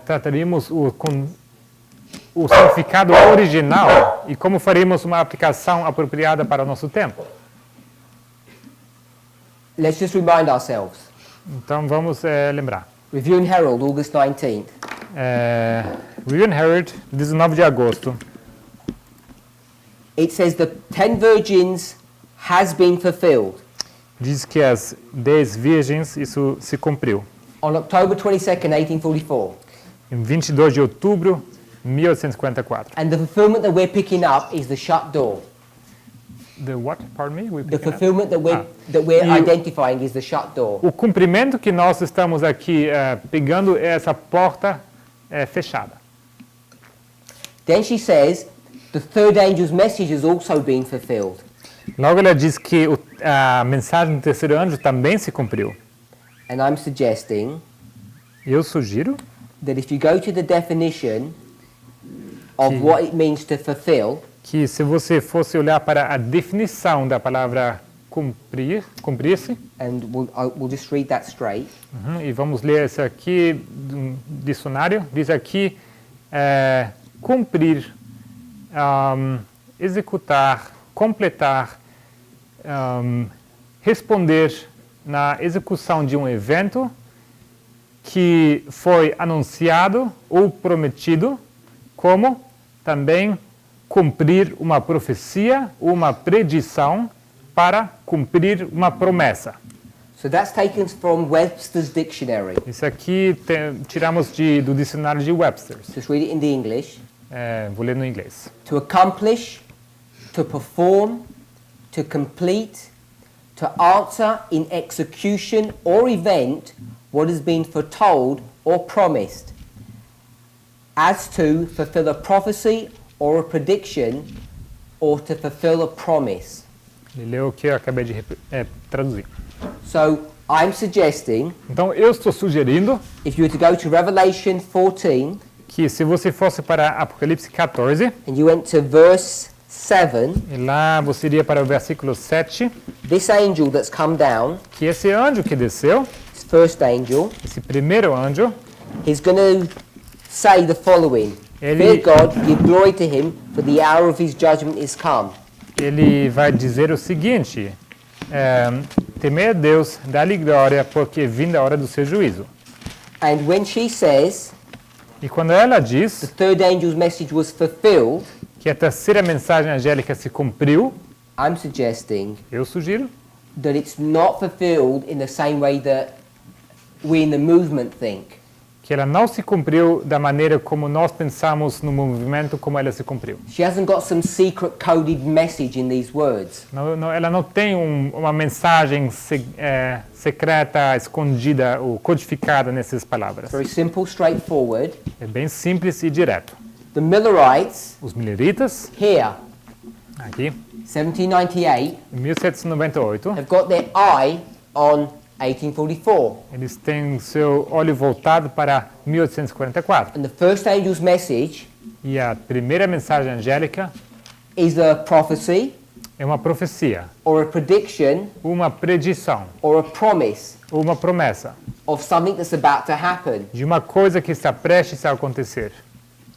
trataríamos o significado original e como faríamos uma aplicação apropriada para o nosso tempo? Let's just remind ourselves. Então vamos lembrar. Review and Herald, August 19th. Review and Herald, 19 de agosto. It says the 10 virgins has been fulfilled. Diz que as 10 virgens, isso se cumpriu. On October 22nd, 1844. Em 22 de outubro de 1854. And the fulfillment that we're picking up is the shut door. The what? Pardon me? The fulfillment that we're E identifying is the shut door. o cumprimento que nós estamos aqui pegando é essa porta fechada. Then she says the third angel's message has also been fulfilled. Logo ela diz que a mensagem do terceiro anjo também se cumpriu. And I'm suggesting Eu sugiro that if you go to the definition of what it means to fulfill, que se você fosse olhar para a definição da palavra cumprir-se, and we'll just read that straight. E vamos ler isso aqui do dicionário, diz aqui cumprir, executar, completar, responder na execução de um evento que foi anunciado ou prometido, como também cumprir uma profecia, uma predição para cumprir uma promessa. So that's taken from Webster's dictionary. Isso aqui tiramos do dicionário de Webster. Just read it in the English. Vou ler no inglês. To accomplish, to perform, to complete, to answer in execution or event what has been foretold or promised, as to fulfill a prophecy or a prediction, or to fulfill a promise. Ele leu o que eu acabei de traduzir. So I'm suggesting, Então eu estou sugerindo if you were to go to Revelation 14 que se você fosse para Apocalipse 14, and you went to verse 7, e lá você iria para o versículo 7, this angel that's come down, que esse anjo que desceu, this first angel, esse primeiro anjo, he's going to say the following: Ele- Fear God, give glory to him, for the hour of his judgment is come. ele vai dizer o seguinte: temer a Deus, dá-lhe glória, porque é vinda a hora do seu juízo. And when she says E quando ela the diz third angel's message was fulfilled, que a terceira mensagem angélica se cumpriu, I'm suggesting eu sugiro that it's not fulfilled in the same way that we in the movement think. que ela não se cumpriu da maneira como nós pensamos no movimento como ela se cumpriu. She hasn't got some secret coded message in these words. Ela não tem uma mensagem secreta, escondida ou codificada nessas palavras. It's very simple, straightforward. É bem simples e direto. The Millerites, Os mileritas, here, aqui, 1798, em 1798, have got their eye on 1844. eles têm seu olho voltado para 1844. And the first angel's message E a primeira mensagem angélica is a prophecy é uma profecia, or a prediction uma predição, or a promise ou uma promessa of something that's about to happen. de uma coisa que está prestes a acontecer.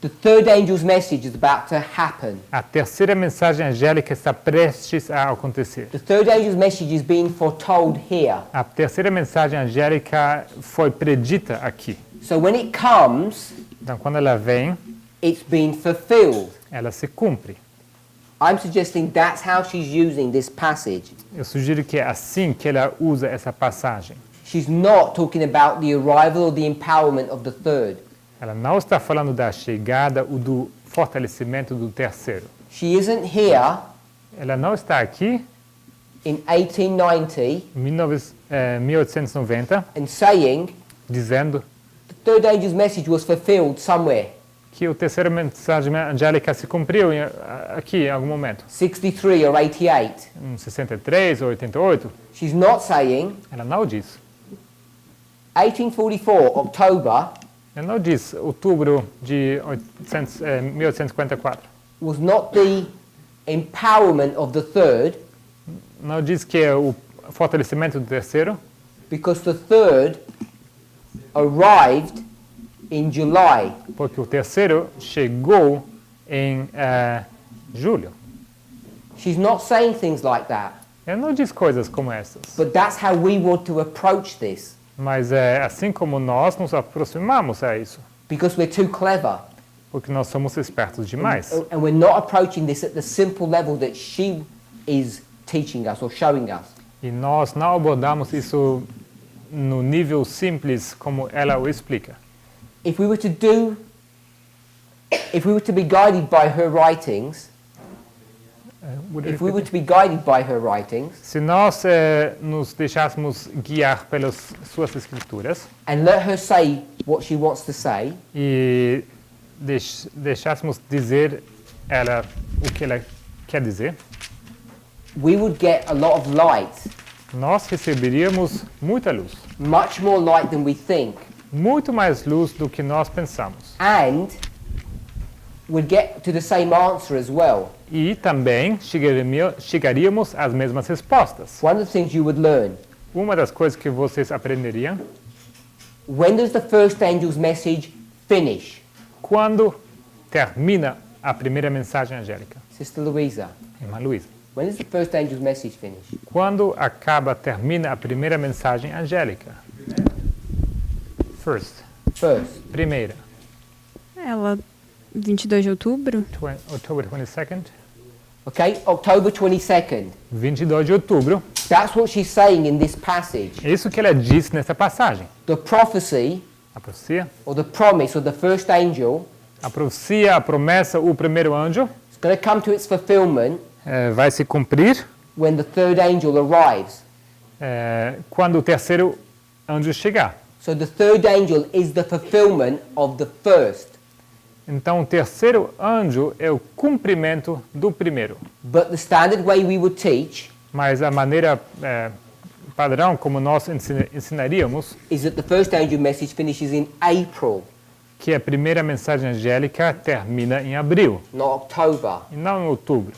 The third angel's message is about to happen. A terceira mensagem angélica está prestes a acontecer. The third angel's message is being foretold here. A terceira mensagem angélica foi predita aqui. So when it comes, Então, quando ela vem, it's been fulfilled. ela se cumpre. I'm suggesting that's how she's using this passage. Eu sugiro que é assim que ela usa essa passagem. She's not talking about the arrival or the empowerment of the third. Ela não está falando da chegada ou do fortalecimento do terceiro. She isn't here Ela não está aqui in 1890 em 1890 and saying dizendo the third angel's message was fulfilled somewhere, que a terceira mensagem angélica se cumpriu aqui em algum momento, 63 or 88. em 63 ou 88. She's not saying Ela não diz. 1844, October, Ela não diz outubro de 1854. was not the empowerment of the third, Não diz que é o fortalecimento do terceiro, because the third arrived in July. porque o terceiro chegou em julho. She's not saying things like that, Ela não diz coisas como essas, but that's how we want to approach this, mas é assim como nós nos aproximamos a isso, because we're too clever. porque nós somos espertos demais. And we're not approaching this at the simple level that she is teaching us or showing us. E nós não abordamos isso no nível simples como ela o explica. If we were to be guided by her writings, Se nós nos deixássemos guiar pelas suas escrituras and let her say what she wants to say, e deixássemos dizer ela o que ela quer dizer, we would get a lot of light, nós receberíamos muita luz, much more light than we think, muito mais luz do que nós pensamos. and we'd get to the same answer as well. E também chegaríamos às mesmas respostas. One of the things you would learn, Uma das coisas que vocês aprenderiam, when does the first angel's message finish? quando termina a primeira mensagem angélica. Sister Louisa, Irmã Luísa. when does the first angel's message finish? Quando termina a primeira mensagem angélica? First. First. Primeira. Ela, 22 de outubro. October 22nd. Okay, October 22nd. 22 de outubro. That's what she's saying in this passage. É isso que ela diz nessa passagem. The prophecy, A profecia, or the promise, of the first angel a profecia, a promessa, o primeiro anjo is going to come to its fulfillment vai se cumprir when the third angel arrives. quando o terceiro anjo chegar. So the third angel is the fulfillment of the first. Então, o terceiro anjo é o cumprimento do primeiro. But the standard way we would teach Mas a maneira padrão como nós ensinaríamos, is that the first angel message finishes in April, que a primeira mensagem angélica termina em abril, not October. e não em outubro.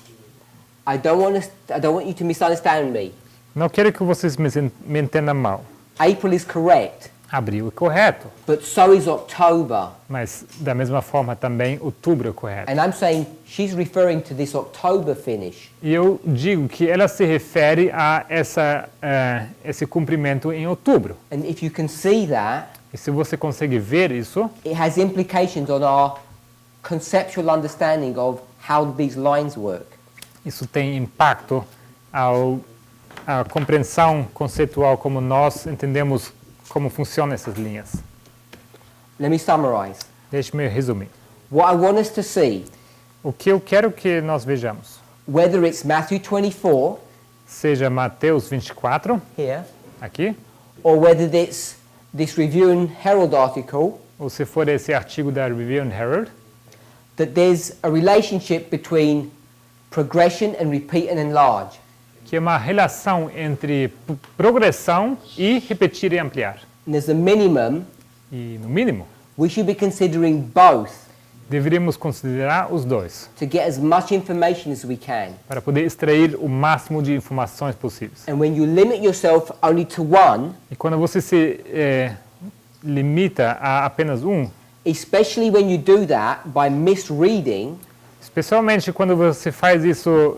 I don't want you to misunderstand me. Não quero que vocês me entendam mal. April is correct, Abril é correto, but so is October. mas da mesma forma também outubro é correto. And I'm saying she's referring to this October finish. E eu digo que ela se refere a esse cumprimento em outubro. And if you can see that, E se você consegue ver isso, it has implications on our conceptual understanding of how these lines work. isso tem impacto à compreensão conceitual como nós entendemos como funcionam essas linhas. Let me summarize. Deixe-me resumir. What I want us to see, O que eu quero que nós vejamos, whether it's Matthew 24 seja Mateus 24, here, aqui, or whether it's this Review and Herald article, ou se for esse artigo da Review and Herald, that there's a relationship between progression and repeat and enlarge. que é uma relação entre progressão e repetir e ampliar. And as a minimum, E, no mínimo, we should be considering both deveríamos considerar os dois, to get as much information as we can. para poder extrair o máximo de informações possíveis. And when you limit yourself only to one, E quando você se limita a apenas um, especially when you do that by misreading, especialmente quando você faz isso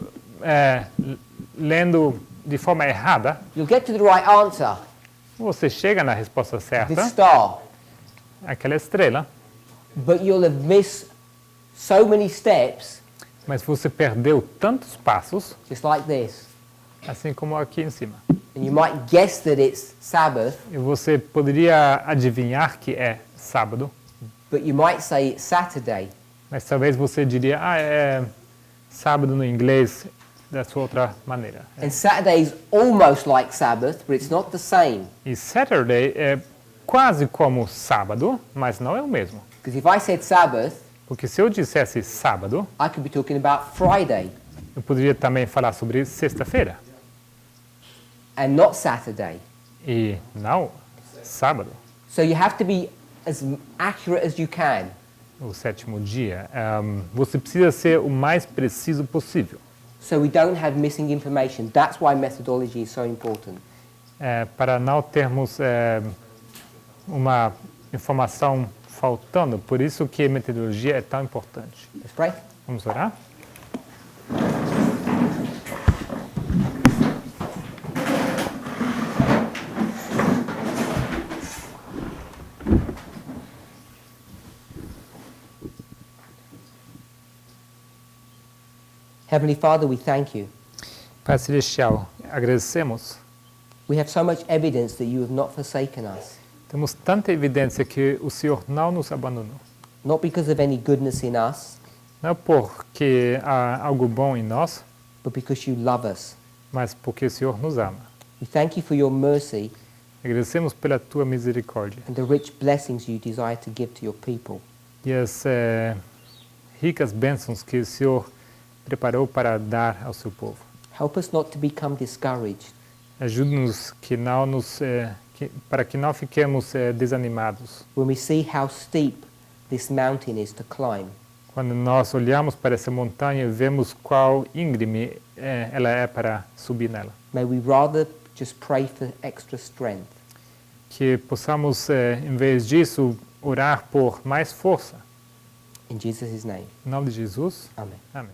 lendo de forma errada, you'll get to the right answer, você chega na resposta the certa, star, aquela estrela, but you'll have missed so many steps, mas você perdeu tantos passos, just like this. assim como aqui em cima. And you might guess that it's Sabbath, E você poderia adivinhar que é sábado, but you might say it's Saturday. mas talvez você diria, é sábado no inglês, da sua outra maneira. And Saturday is almost like Sabbath, but it's not the same. E Saturday é quase como sábado, mas não é o mesmo. Because if I said Sabbath, Porque se eu dissesse sábado, I could be talking about Friday eu poderia também falar sobre sexta-feira, and not Saturday. e não sábado, So you have to be as accurate as you can. o sétimo dia. Você precisa ser o mais preciso possível, So we don't have missing information. That's why methodology is so important. para não termos uma informação faltando. Por isso que a metodologia é tão importante. Let's pray. Vamos orar? Heavenly Father, we thank you. Pai Celestial, agradecemos. We have so much evidence that you have not forsaken us, Temos tanta evidência que o Senhor não nos abandonou. not because of any goodness in us, Não porque há algo bom em nós, but because you love us. mas porque o Senhor nos ama. We thank you for your mercy Agradecemos pela tua misericórdia and the rich blessings you desire to give to your people. e as ricas bênçãos que o Senhor preparou para dar ao seu povo. Help us not to become discouraged, Ajude-nos para que não fiquemos desanimados when we see how steep this mountain is to climb. quando nós olhamos para essa montanha e vemos qual íngreme ela é para subir nela. May we rather just pray for extra strength. Que possamos, em vez disso, orar por mais força. In Jesus' name, Em nome de Jesus. amen. Amém.